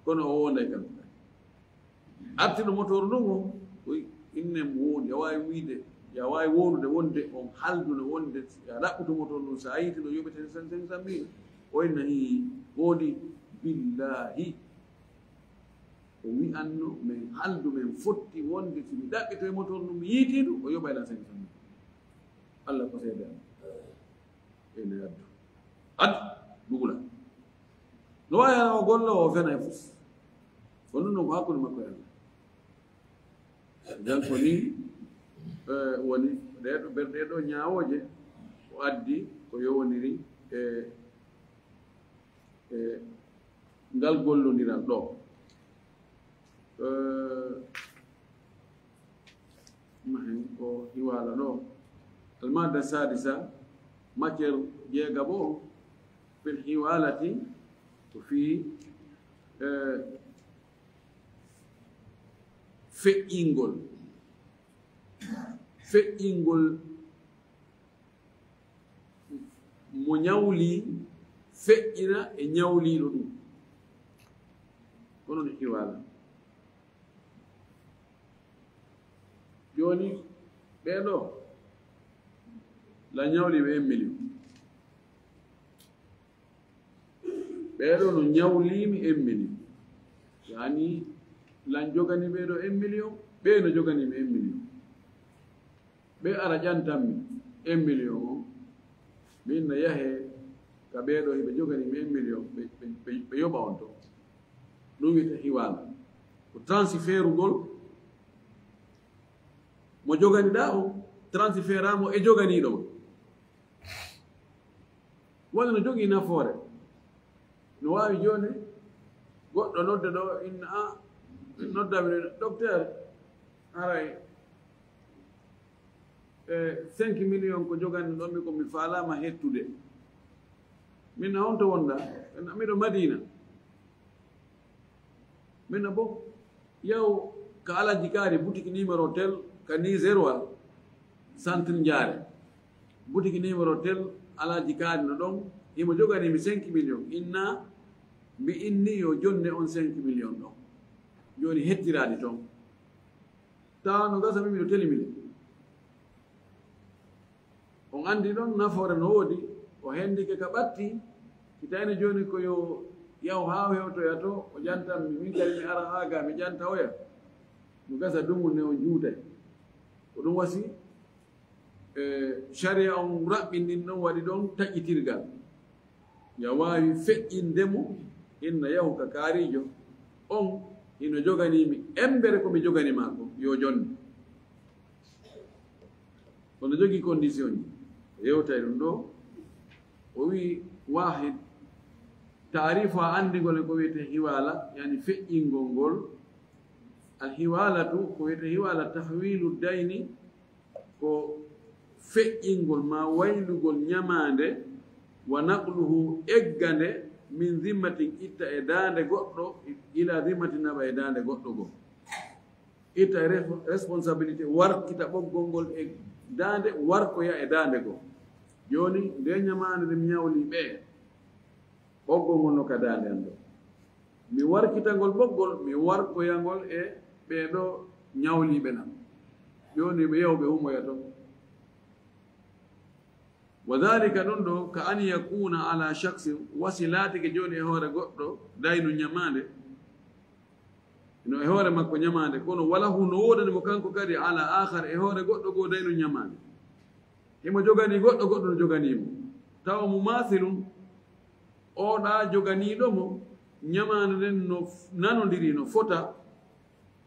kono o wonda e kam artiɗo motor ɗum o inne mo wondi a wawi wiide ya wawi wonude wonde on haldude wonde a ɗaɓɓuto motor ɗum sa yiti ɗo yoɓete 500 mille o inna hi woodi billahi o wi'anno min haldu min fotti wonde si mi ɗaɓɓito e motor ɗum mi yiitiɗo o yoɓayna 500 mille Allah ko seede am ene addu ɗugula no wawi ana o golla o fena e fus ko ɗum ɗon ko hakkude makko e Allah jan ko ni woni ɗeɗo ñawoje o addi ko yowoniri e ngal gollodiral ɗo mahen ko hiwala ɗo almada sadisa matiére jeegabo fil hiwalati ko fi feƴƴingol mo ñawli feƴƴina e ñawliɗo ɗum kono no hiwala joni ɓeɗo la ñawli ɓe 1 million ɓeɗo no ñawlimi 1 million yani lan jogani ɓeɗo 1 million ɓe no joganimi 1 million ɓe ara ƴantanmi 1 million o min no yahe ka ɓeɗo hiɓe joganimi 1 million ɓe yoɓa on to ɗum wiyete hiwala ko transfert ngol mo joganiɗa o transfert amo e joganiɗo ma walla no jogii nafoore no wawi joni goɗɗo nodde ɗo inna noddami docteur aray 5 million ko jogani ɗon mi komi falama hettude minna on to wonda miɗo Madina minna bo yaw ka alaji kaari boutique numéro tel ka Nigerwal centre Ndiare boutique numéro tel alaji kaari no ɗon himo joganimi 5 million inna mi inni yo jonde on 5 million ɗon joni hettirade toon tawa no gasa mimiɗo telimile on andi ɗon nafoore no woodi o hendike ka ɓatti si tawino joni ko yo yaw ha hewtoya to o jantan min kadi mi ara ha ga mi janta oya no gasa dungu ne on juutay ko ɗum wasi sharia on raɓɓindin ɗon waɗi ɗon taƴƴitirgal ya wawi feƴƴindemo inna yahu ka kaarijo on ino joganimi embere komi joganima ko yo jonde kono jogii condition ji yewtay ɗum ɗo o wi wahid taarifu a andigol e ko wiyete hiwala yani feƴƴingol ngol al hiwalatu ko wiyete hiwala tahwilu dayni ko feƴƴingol ma waylugol ñamande wa naqluhu eggande min zimmatin itta e dande goɗɗo ila zimmatin naba e dande goɗɗo go itta responsabilité warkita ɓoggol ngol e dande warkoya e dande go joni nde ñamande nde mi ñawli ɓe ɓoggol ngol no ka dande an ɗo mi warkita ngol ɓoggol mi warkoyangol e ɓeɗo ñawliɓe nam joni ɓe yewɓe humoya toon wa dhalika ɗon ɗo ka an yakuna ala shakhsin wasilatike joni e hoore goɗɗo dayno ñamande no e hoore makko ñamande kono wala huno wodani mo kanko kadi ala akhar e hoore goɗɗo go dayno ñamande himo jogani goɗɗo goɗɗo no joganimo tawa mo mathilum oɗa joganiɗomo ñamande nden no nanodiri no fota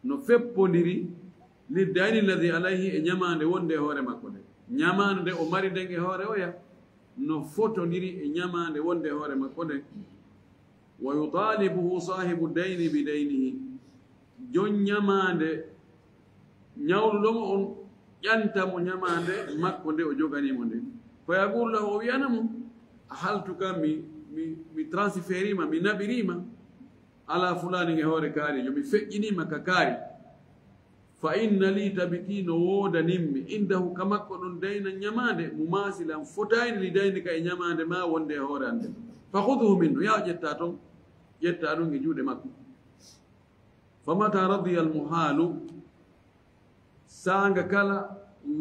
no feppodiri liddayni alladi alayhi e ñamande wonde e hoore makko nde ñamande nde o mari nden e hoore oya no fotodiri e ñamande wonde e hoore makko nde wa yutalibuhu sahibu dayni bi daynihi jon ñamande ñawluɗomo on ƴantamo ñamande makko nde o joganimo nde fa yaqulu lahu o wiyanamo haltuka mi transférima mi naɓirima ala fulani e hoore kaarijo mi feƴƴinima ka kaari fa inna li tabiti no woodanimmi indahu ka makko ɗon dayna ñamande mo masilan fotayni li dayni ka e ñamande ma wonde e hoore ande fa huduhu min no yaw ƴetta toon ƴetta ɗum e juuɗe makko fa mata radiya almuhalu sanga kala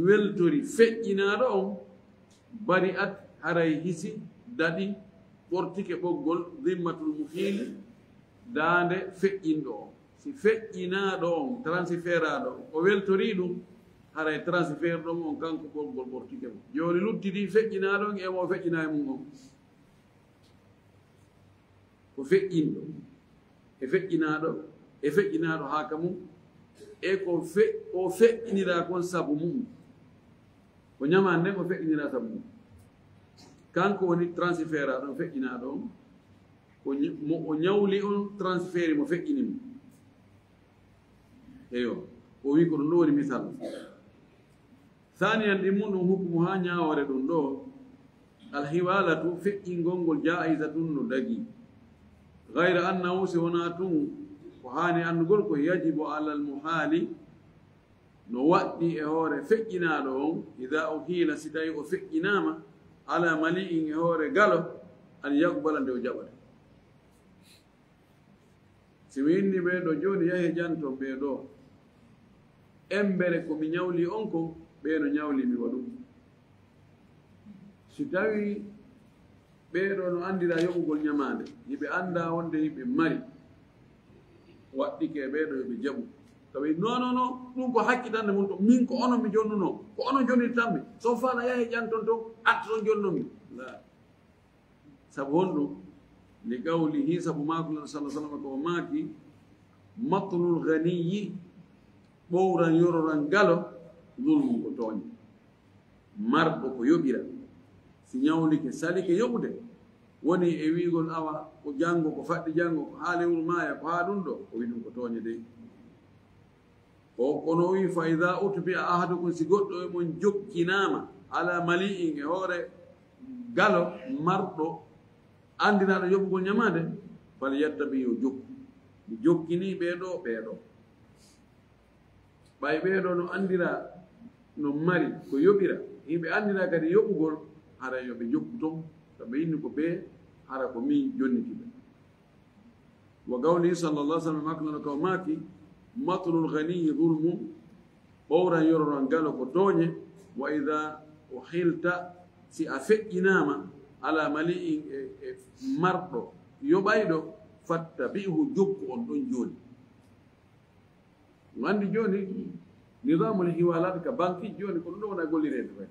weltori feƴƴinaɗo on bari at haray hisi daɗi ɓortike ɓoggol zimmatul muhili dande feƴƴinɗo on si feƴƴinaɗo on transféraɗo o weltori ɗum haray transfére ɗom on kanko ɓoggol ɓortike mo joni luttidi feƴƴinaɗo on emo feƴƴina e mum on ko feƴƴinɗo e feƴƴinaɗo haka mum e ko o feƴƴinira kon sabu mum ko ñamande nden o feƴƴinira sabu mum kanko woni transféraɗo on feƴƴinaɗo on o ñawli on transféré mo feƴƴinimo eyo o wi ko ɗum ɗo woni misal thaniyan ɗi mum ɗum hukmu ha ñawore ɗum ɗo alhiwalatu feƴƴingol ngol jaisatun no dagi gayra annahu si wona tun ko hani andugol ko yajibu ala almuhali no waɗɗi e hoore feƴƴinaɗo on ida o hiila si tawi o feƴƴinama ala mali'in e hoore galo an yaqbala nde o jaɓata si mi inni ɓeeɗo joni yahe janton ɓeeɗo embere komi ñawli on ko ɓeeno ñawli mi waɗum si tawi ɓeeɗo no andira yoɓugol ñamande yiɓe anda wonde yiɓe mari waɗɗike ɓeeɗo yoɓe jaɓu tawi non ɗum ko hakkitande mum to min ko onon mi jonnuno ko onon jonnirtanmi so faala yahe ƴanton to atta ton jonnomi la sabu honɗum li qawlihi sabu maako sa sallam ko maaki matlul ganiyi ɓowran yororan galo zulmum ko tooñe marɗo ko yoɓira si ñawlike salike yoɓude woni e wiigol awa ko janngo ko faɗɗi janngo ko haa lewru maaya ko haa ɗum ɗo o wi ɗum ko tooñe dey o kono wi fa ida utbi ahadukum si goɗɗo e mon jokkinama ala mali'in e hoore galo marɗo andiraɗo yoɓugol ñamade fal yettabi yo jokku mi jokkini ɓeeɗo ɓay ɓeeɗo no andira no mari ko yoɓira yimɓe andira kadi yoɓugol hara yoɓe jokku ton saɓe yinni ko ɓe hara ko min jonnitiɓe wa gawlihi sallallah sallam maknano kaw maaki matlul ganiyi zulmum ɓowran yororan galo ko tooñe wa ida o hilta si a feƴƴinama ala mali'in e marɗo yoɓayɗo fattabihu jokku on ɗon joni gandi joni nidamul hiwalat ka banque joni ko ɗum ɗo wona gollirede fay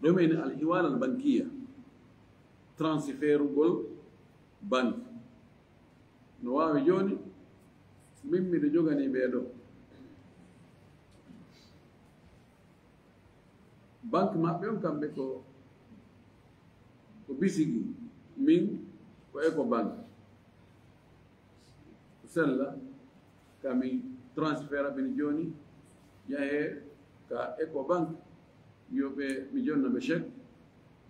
ɗumen alhiwal al banquiya transfert ugol banque no wawi joni min miɗo jogani ɓeeɗo banque maɓɓe on kamɓe ko bisigi min ko eco banque sella kami transfert aɓene joni yahe ka eco banque yoɓe mi jonnaɓe chèque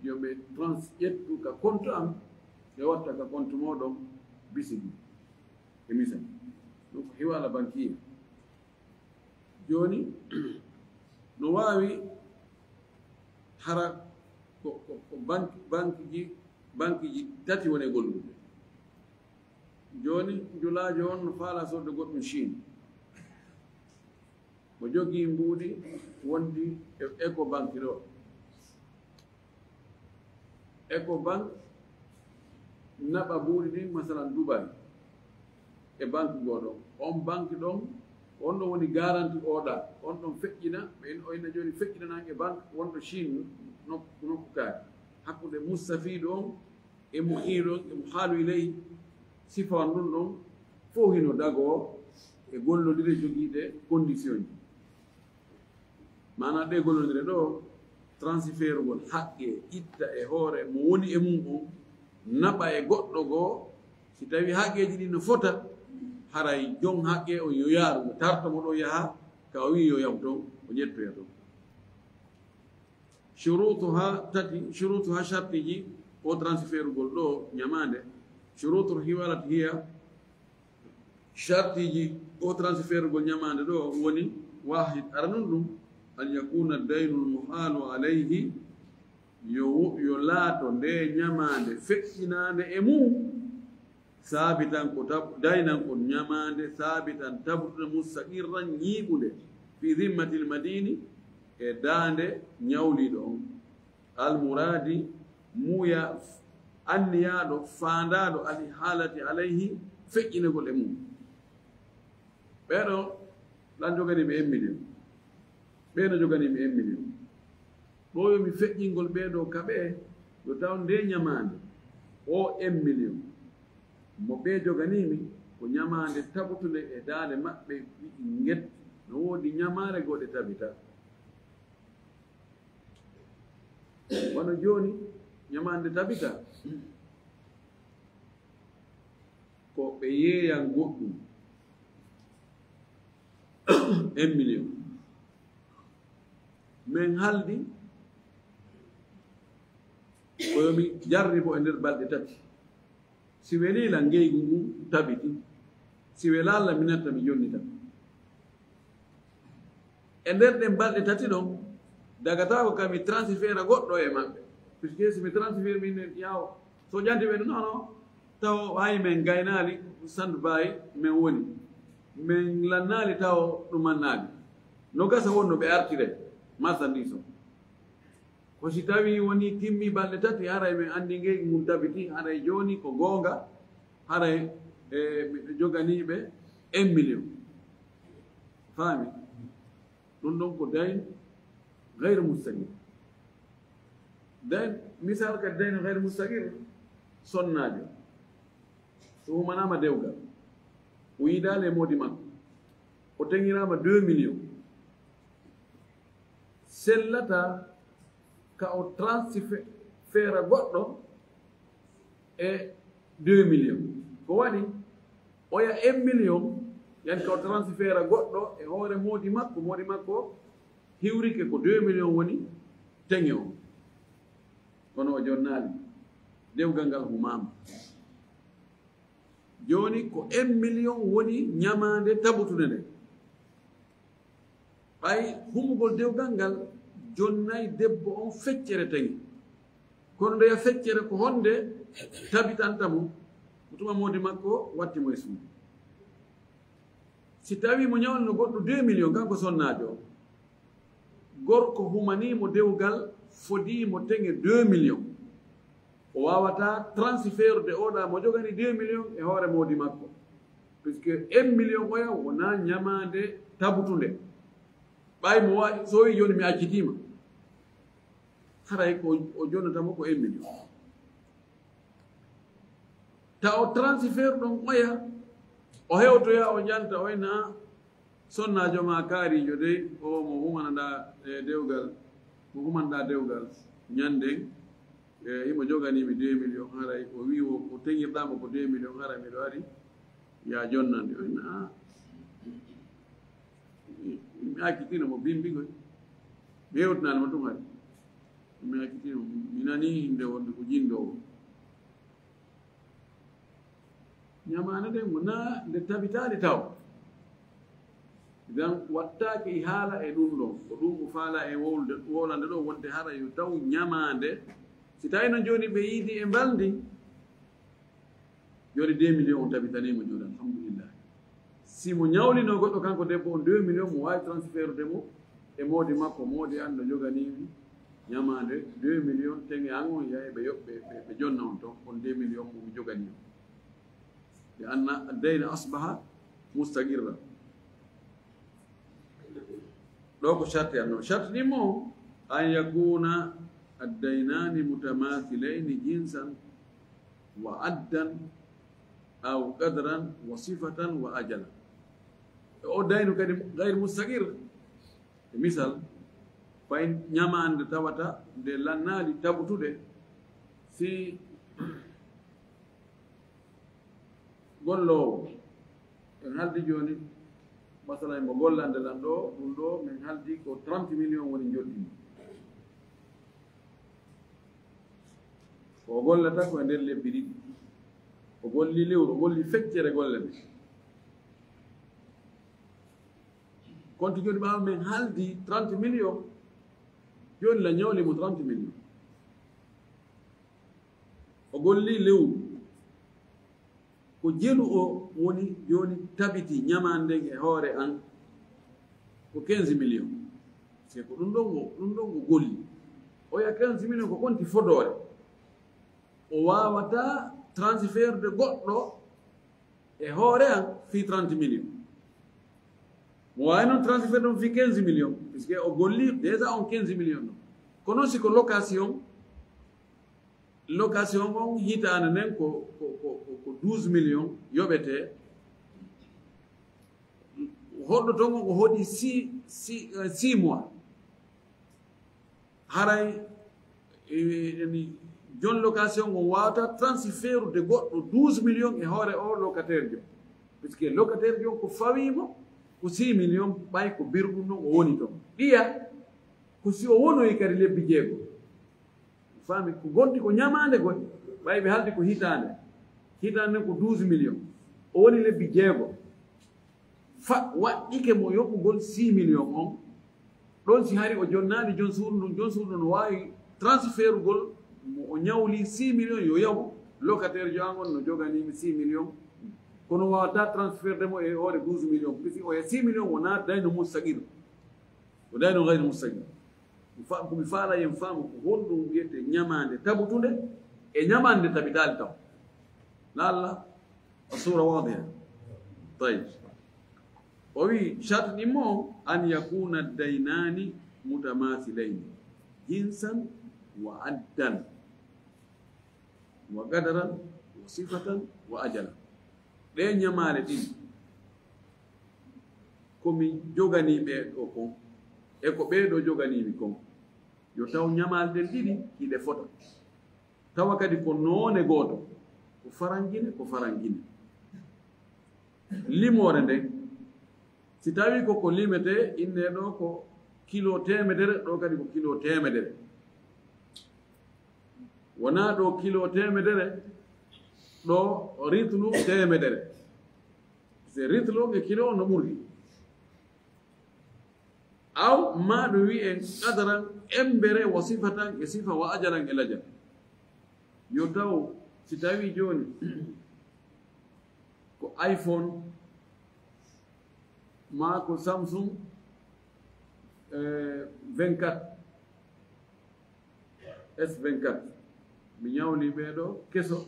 yo be trans yettu ka compte am e watta ka compte modon bisigi e misal donc hiwala bankiya joni no wawi hara ko banque ji tati woni gollude joni julaajo on no faala sorde goɗɗum Chine mo jogii mbuuɗi wondi e Ecobank ɗo Ecobank naɓa mbuuɗi ɗin masalan Dubai e banque goɗo on banque ɗon on ɗon woni garanti oɗa on ɗon feƴƴina ɓe oyna joni feƴƴinanange banque wonɗo Chine nokku kaari hakkude mustafiɗo on e mo iiɗon emo haalu ley sifa ndun ɗon fof hino dago e gollodire jogiiɗe condition ji mana ɗe gollodire ɗo transfert ngol haqqe itta e hoore mo woni e mum on naɓa e goɗɗo goo si tawi haqqeji ɗi no fota haray jon haqqe o yo yaaru tarta mo ɗo yaha ka o wi yo yaw toon o ƴettoya toon shurutuha shartiji o transfert ngol ɗo ñamande shurutul hiwalat hiya shartiji o transfert ngol ñamande ɗo woni wahid aranun ɗum an yakuna daynul muhalu alayhi yo laato nde ñamande feƴƴinande e mum sabitan ko daynan kon ñamande sabitan tabtude mustaqirran ñiiɓude fi zimmatil madini e daande ñawliɗo on almuradi muya anniyaɗo faandaɗo ali haalati alayhi feƴƴinegol e mum ɓeɗo lan joganiɓe 1 million ɓeɗo joganiɓe 1 million ɗo yomi feƴƴingol ɓeɗo kaɓe yo taw nde ñamande o 1 million mo ɓe joganimi ko ñamande taɓutude e daande maɓɓe wiɗi get no woodi ñamare goɗe tabita wono joni ñamande tabita ko ɓe yeeyan goɗɗum 1 million min haldi koyomi jarribo e nder balɗe tati si welila ngeygu ngu tabiti si welalla mi natta mi jonnita e nder ɗen balɗe tati ɗon dagata ko kami transfert goɗɗo e maɓɓe puisque si mi transfert min yaw so ƴanti ɓe nono taw hay min gaynali sand bayi min woni min lannali taw ɗumannali no gasa wonno ɓe artire marchandise o ko si tawi woni timmi balɗe tati haray min andi ngeygu ngun tabiti haray joni ko goonga haray miɗo joganiɓe 1 million faami ɗum ɗon ko dayn gayre mustaqir dayn misal kadi dayn gayre mustaqir sonnajo so humanama dewgal o yidale modi makko o teŋirama 2 million sellata ka o transfert goɗɗo e 2 million ko waɗi oya 1 million yani ka o transfert goɗɗo e hoore modi makko hiwrike ko 2 million woni teŋe o kono o jonnali dewgal ngal humama joni ko 1 million woni ñamande tabutude nde ɓay humugol dewgal ngal jonnay debbo on feccere taŋi kono ndeya feccere ko honde tabitanta mo tuma modi makko wattimo e suudu si tawi mo ñawlino goɗɗo 2 million kanko sonnajo gorko humanimo dewgal fodimo teŋe 2 million o wawata transfert de oɗa mo jogani 2 million e hoore modi makko puisque 1 million oya wona ñamande tabutunde ɓay mo waɗi so wi joni mi accitima haray ko o jonnatamo ko 1 million ta o transfert ɗon oya o hewtoya o ƴanta oyna sonnajo ma kaarijo dey o mo humanɗa dewgal mo humanɗa dewgal ñanden imo joganimi 2 million haray o wi o teŋirɗama ko 2 million haray miɗo ari ya jonnande oyna mi accitina mo bimbigoy mi hewtinanimo ɗum hari minani inde wonde ko jindo nyamana de muna de tabitali taw dan wattaki hala e dum do ko dum faala e wolande do wonde hara yo taw nyamande si tawino joni be yidi e baldi joni 2 millions tabitani mo joni alhamdulillah si mo nyawli no goddo kanko debbo on 2 millions mo wawi transfert de mo e modi makko modi ando jogani nyamande 2 millions tengi angon yaay be yobbe be jonna on to on 2 millions mo jogani bi anna ad-dayn asbaha mustaqirra do ko sharti anno sharti ni mo an yakuna ad-daynani mutamathilayn jinsan wa addan aw qadran wa sifatan wa ajala o daynu kadi ghayr mustaqir misal fay nyamande tawata de lannali tabutude si gollo en haldi joni masala mo gollande lan do dum do min haldi ko 30 millions woni joddi ko gollata ko nder lebbi didi ko golli lewru golli feccere golle be konti joni ba men haldi 30 millions joni la nyawli mo 30 millions o golli lewru ko jelu o woni joni tabiti nyamande e hoore an ko 15 millions c'est ko dum dongo golli o ya 15 millions ko konti fodore o wawata transfert de goddo e hoore an fi 30 millions mo wayno transfert dum fi 15 millions puisque o golli déjà on 15 millions kono si ko location on hitane nen ko 12 millions yobete hoddo tongo ko hodi 6 mois haray ni jon location on wata transfert de goddo 12 millions e hore o locataire jo puisque locataire jo ko fawimo ko 6 millions bay ko birdum no o woni to diya ko si o wono e kari lebbi jeego fami ko gondi ko nyamande gondi bay be haldi ko hitande ko 12 millions o woni lebbi jeego fa waddike mo yobbugol 6 millions on don si hari o jonnani jon suudu no wawi transfert gol o nyawli 6 millions yo yaw locataire jo angon no jogani 6 millions kono wata transfert de mo e hore 12 millions puisque o 6 millions wona dayno mustaqil o dayno ghayr mustaqil ko mi faala yem faamu ko honɗum wiyete ñamande tabutunde e ñamande tabitali taw lalla الصورة واضحة طيب وفي شرط نمو أن يكون الدينان متماثلين جنسا وعدا وقدرا وصفة وأجلا لين يمالتين كمي جوغاني بيدو كون eko ɓeeɗo joganiimi kon yo taw ñamalɗen ɗiɗi hiɗe fota tawa kadi ko noone gooto ko farangine limore nden si tawi koko limete inne ɗo ko kilo temedere ɗo kadi ko kilo temedere wona ɗo kilo temedere ɗo ritlu temedere se ritlu e kilo no ɓurdi aw ma ɗo wi'en qadaran embere wa sifatan e sifa wa ajaran e lajal yo taw si tawi joni ko iPhone ma ko Samsung 24 S24 mi ñawli ɓeeɗo keso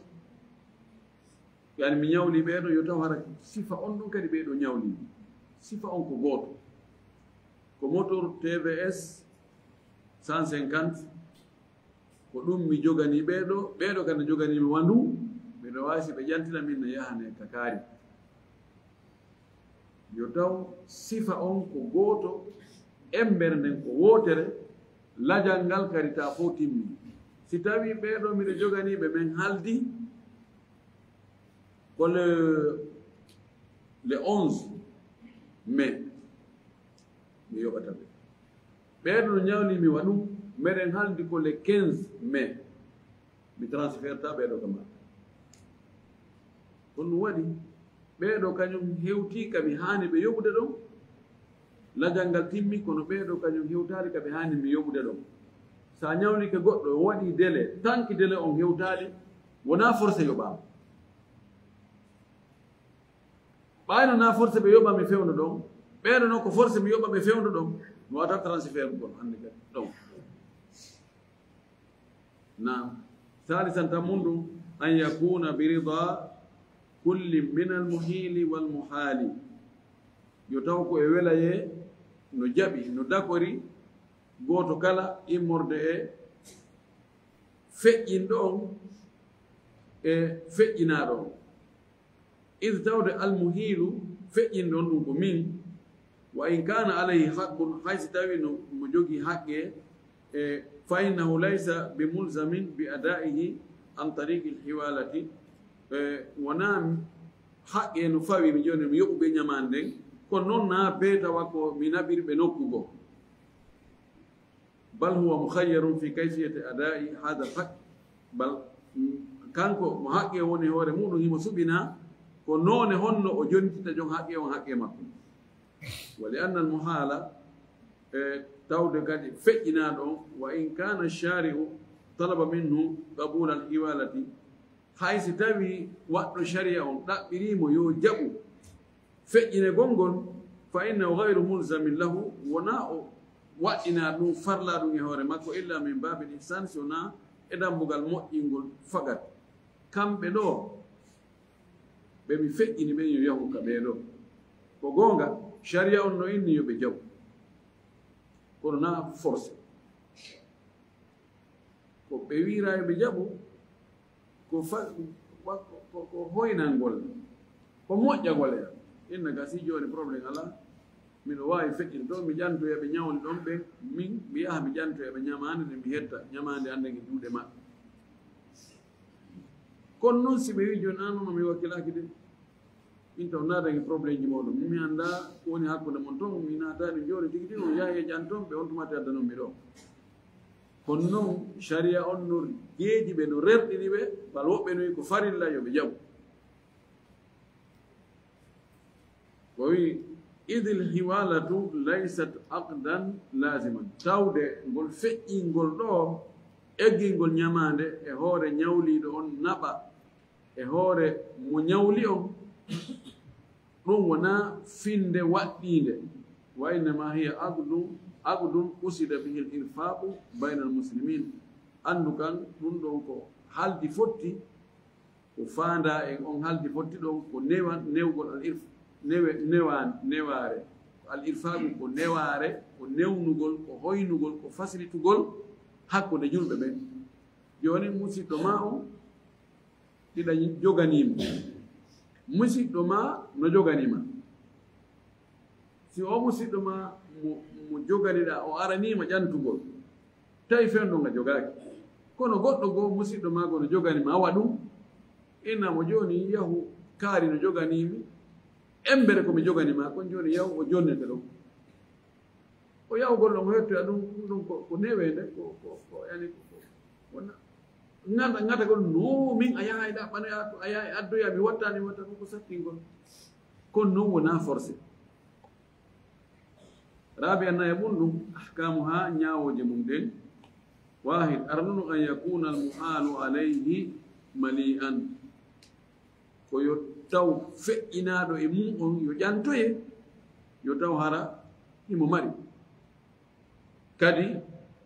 yani mi ñawli ɓeeɗo yo taw hara sifa on ɗum kadi ɓeeɗo ñawli sifa on ko gooto ko motor TVS 150 ko ɗum mi jogani ɓeeɗo kadi jogani mi wandu ɓeɗo wasi ɓe ƴantina min no yahane kakari yo taw sifa on ko gooto embere nden ko wootere lajal ngal kadi ta fo timmi si tawi ɓeeɗo miɗo joganiɓe men haldi ko le 11 mai mi yoɓata ɓe ɓeeɗo no ñawli mi waɗum meren haldi ko le 15 mai mi transfert ta ɓeɗo kama on waɗi ɓeɗo kañum hewti kaɓe hani ɓe yoɓude ɗon lajangal timmi kono ɓeɗo kañum hewtali kaɓe hani mi yoɓude ɗon sa ñawlike goɗɗo waɗi délai tanki délai on hewtali wona forcé yoɓama ɓayno na forcé ɓe yoɓa mi fewno ɗon ɓeɗo noon ko forcé mi yoɓa ɓe fewno ɗon mi wata transfert gon hande kadi ɗon na ثالثا تمند أن يكون برضا كل من المحيل والمحال يتوقع ولاية نجابي ندكوري goto kala immorde e feƴƴinɗo on e feƴƴinaɗo on id tawde almuhilu feƴƴinɗo on ɗum ko min wa in kana alayhi haqqun haysi tawi no mo jogii haqqe e fa innahu laysa bi mulzamin bi adaihi an tariqi lhiwalati wona haqqe no fawi mi joni mi yoɓuɓe ñamande nden kono noon na be tawa ko mi naɓirɓe nokkugo بل هو مخير في كيفية أداء هذا الحق بل كانكو محقي وني هوري مونو هيمو سبنا كنون هن أجنت تجون حقي وحقي مكو ولأن المحالة تود قد فئنا وإن كان الشارع طلب منه قبول الحوالة حيث تبي وقت الشريعة تقريم يوجب فئنا قنقل فإنه غير ملزم له وناء وإنا دون فرلا دون يهور ماكو إلا من باب الإحسان سونا إذا مغال موئنغول فقط كم بدو بمي فئني من يهو كبيرو وغونغا شريعة أنه إني يبجو كورونا فرصة كو بيويرا يبجابو كو هوينا نقول كو موجا قول إنك سيجوني problem ala min wawi feƴƴin ɗon mi ƴantoyaɓe ñawli ɗon ɓe min mi yaha mi ƴantoyaɓe ñamande nde mi hetta ñamande andegi juuɗe maɓɓe kono noon si ɓe wi joni anono mi wakkilaki de min taw naataki probléme ji moɗon mi anda woni hakkude mon toon mi naatani joni tigi tigi on yahi e ƴanton ɓe on tumati addanon mi ɗo kono noon sharia on no geeji ɓe no rerɗini ɓe bal woɓɓe noyi ko farilla yoɓe jaɓu o wi إذ الحوالة ليست عقدا لازما تاود ngol feƴƴingol ɗo eggingol ñamande e hoore ñawliɗo on naɓa e hoore mo ñawli on ɗum wona finde waɗɗinde wa innama hiya aqdun usida bihi l infaqu bayna al muslimin anndu kan ɗum ɗon ko haldi fotti ko faanda en on haldi fotti ɗon ko newgol al irf neware al irfaɓu ko neware ko newnugol ko hoynugol ko fasilitugol hakkude julɓe ɓen joni musidɗo ma o ɗiɗa joganima musidɗo ma no joganima si o musidɗo ma mo joganiɗa o aranima ƴantugol tawi fenɗo nga jogaki kono goɗɗo goo musidɗo ma go no joganima awa ɗum innamo joni yahu kaari no joganimi embere komi joganima kon joni yaw o jonnete ɗon o yawgol ɗon o hettoya ɗum ɗum ko newede ko yani gatagol no min a yaha ɗaɓɓano a yaha addoya mi wattani watta ko sattingol kono noon wona forcé raabi annaye ɓum ɗum ahkamu ha ñawoje mum ɗen wahid arnunu an yakuna almuhalu alayhi mali'an ko yo taw feƴƴinaɗo e mum on yo ƴantoye yo taw hara himo mari kadi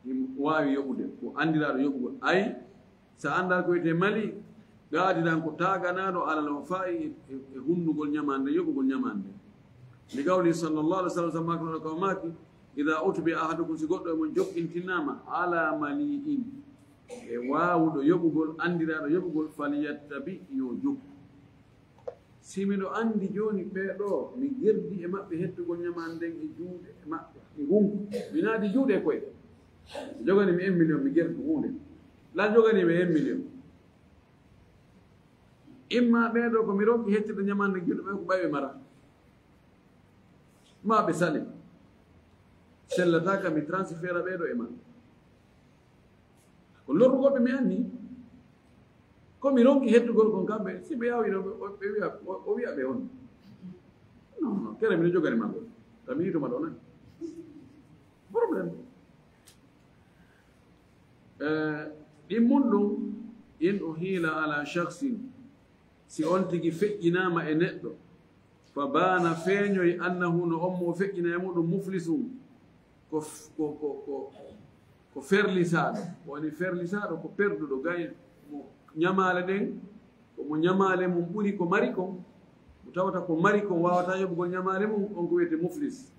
himo wawi yoɓude ko andiraɗo yoɓugol ay sa anda ko wiyete mali gaadiɗan ko taganaɗo alal o fayi e hunnugol ñamande yoɓugol ñamande li gawli sallllahu alih w sallam samaknoɗo kaw maki ida utbi ahadukum si goɗɗo e mon joɓɓintinama ala mali'in e wawuɗo yoɓugol andiraɗo yoɓugol falyattabi yo jokku si miɗo andi joni ɓeɗo mi gerdi e maɓɓe hettugol ñamande nden e juuɗe e maɓɓe e gungu mi naadi juuɗe e koye joganimi 1 million mi gerdu hunde la joganimi 1 million imma ɓeɗo ko mi ronki hettirde ñamande juuɗe ɓe ko ɓayɓe mara ma ɓe sali sellataka mi transféra ɓeɗo e ma ko lorrugol ɓe mi anni komi ronki heddugol kon kamɓe si ɓe yawi o wiya ɓe on non kere mino jogani magol tami yitoma ɗo nan probléme ɗimmun ɗum in o hiila ala shaksin si on tigi feƴƴinama e neɗɗo fa bana feeñoy annahu no on mo feƴƴina e muɗum muflisum ko ferlisaɗo woni ferlisaɗo ko perduɗo gay mo ñamale ɗen komo ñamale mum ɓuri ko mari kon mo tawata ko mari kon wawata yoɓugol ñamale mum on ko wiyete muflis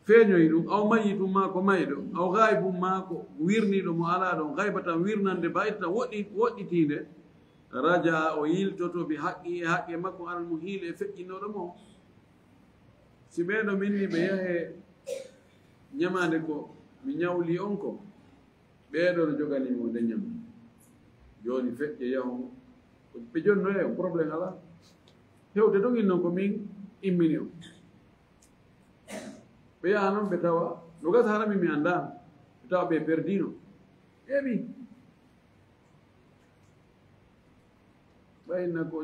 feeñoy ɗum aw mayitum ma ko mayɗo aw gaybum ma ko wirniɗo mo ala ɗon gayba tan wirnande bayta woɗɗitinde raja o yiltoto bi haqqi e haqqe makko aran mo hiile e feƴƴinoɗo mo si ɓeeɗo minni ɓe yahe ñamade ko mi ñawli on ko ɓeeɗo no joganimo nde ñam joni feƴƴe yaho ɓe jonnoye o probléme ala hewde ɗogin noon ko min immini o ɓe yaha noon ɓe tawa no gasa harami mi andano ɓe tawa ɓe perdino eɓi ɓayna ko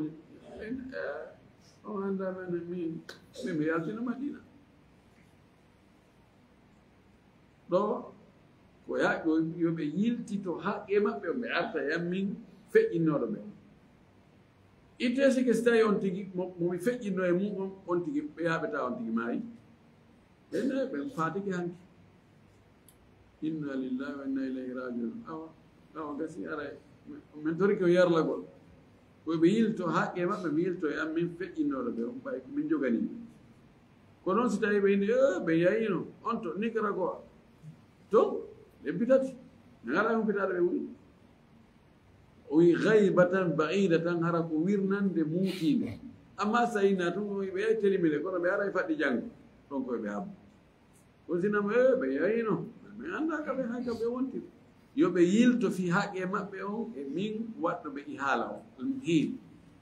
o andamene min mi yaltina madina ɗo ko yoɓe yiltito haqqe maɓɓe ɓe arta yam min feƴƴinnoɗo ɓe itte sike so tawi on tigi momi feƴƴinno e mum on tigi ɓe yaɓe tawa on tigi maayi ɓenne ɓen fatiki hanki inna lillahi wa inna ilayhi rajiun awa gasi ara min tori ko yarlagol koɓe yilto haqqe maɓɓe mi yilto e am min feƴƴinnoɗo ɓe on ɓay min joganiɓe ko noon si tawi ɓe indi ɓe yayino on to Nicaragua to ɓe bitati mi ala humpitaɗo ɓe wuri o wi gaybatan baida tan hara ko wirnande muutiɓe amma so yina tun ɓe yahi telimine kono ɓe ara e faɗɗi janngo ɗon koye ɓe habbo o sinama ɓe yayino mi annda kaɓe hay kam ɓe wontiri yoɓe yilto fi haqqe maɓɓe on e min waɗɗo ɓe ihaala o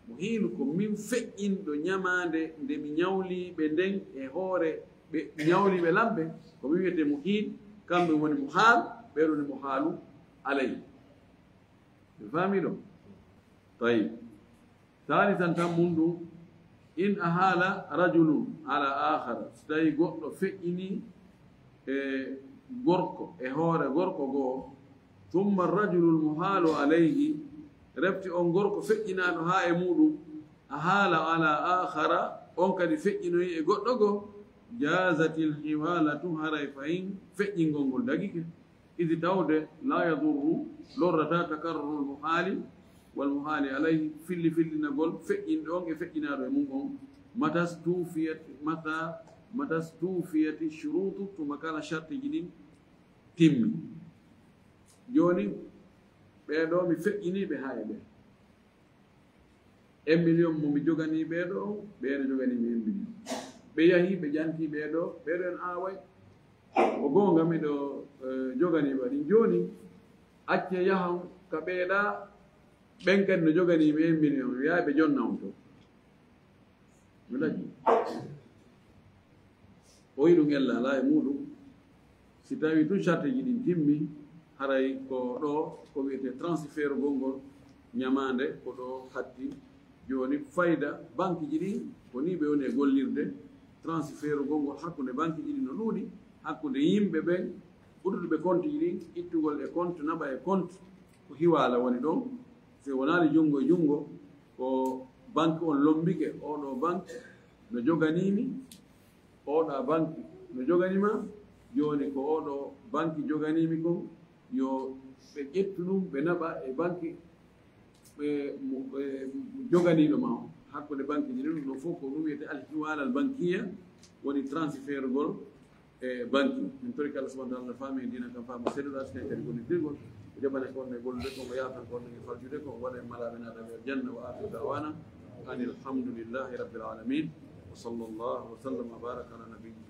mo hiilu ko min feƴƴinɗo ñamande nde mi ñawliɓe nden e hoore ɓe ñawliɓe lamɓe ko mi wiyete mo hiil kamɓe woni mo haal ɓeɗo ni mo haalu alayi ɓe faami ɗo tayib talitan tan mum ɗum in a haala rajulum ala akhara so tawi goɗɗo feƴƴini e gorko e hoore gorko goo tumma rajulu lmuhaalu alayhi refti on gorko feƴƴinaɗo ha e muɗum a haala ala akhara on kadi feƴƴinoyi e goɗɗo goo jazati lhiwalatu haray fayin feƴƴingol ngol dagike idi tawde la yadurru lorrata takarruru lmuhaali walmuhaali alayhi fillinagol feƴƴinɗo on e feƴƴinaɗo e mum on mata stufiyati shurutu tuma kala charte ji ɗin timmi joni ɓeɗo mi feƴƴiniɓe ha e ɓe 1 million momi jogani ɓeɗo on ɓeɗo joganimi 1 million ɓe yahi ɓe ƴanti ɓeɗo en away o gonga miɗo joganiɓe waɗi joni acce yahan ka ɓeeɗa ɓen kadi no joganimi 1 million wiya ɓe jonna on to mi daƴi o yiɗum ella ala e muɗum si tawi tun charte ji ɗin timmi haray ko ɗo ko wiyete transfert gongol ñamande ko ɗo hatti joni fayda banque ji ɗi ko ni ɓe woni e gollirde transfert gongol hakkude banque ji ɗi no ɗuuɗi hakkude yimɓe ɓen ɓurduɓe compte ji ɗin ittugol e compte naɓa e compte ko hiwala woni ɗon so wonani junngo e junngo ko banque on lombike oɗo banque no joganimi oɗa banque no joganima joni ko oɗo banque joganimi kon yo ɓe ƴettu ɗum ɓe naɓa e banque ɓe joganiɗo ma o hakkude banque ji ɗin ɗo fof ko ɗum wiyete alhiwal al banquiya woni transfert gol e banque min tori kala subahana taala faami e dina kam faama seeɗuɗa sine kadi gollitirgol ko jaɓane konne gollude ko mo yatan konne e faljude ko waɗa e malaɓe naata ɓe janna wa akhir dawana an alhamdulillahi rabbil alamin wa sallllahu wa sallam wa baraka ala nabiyyi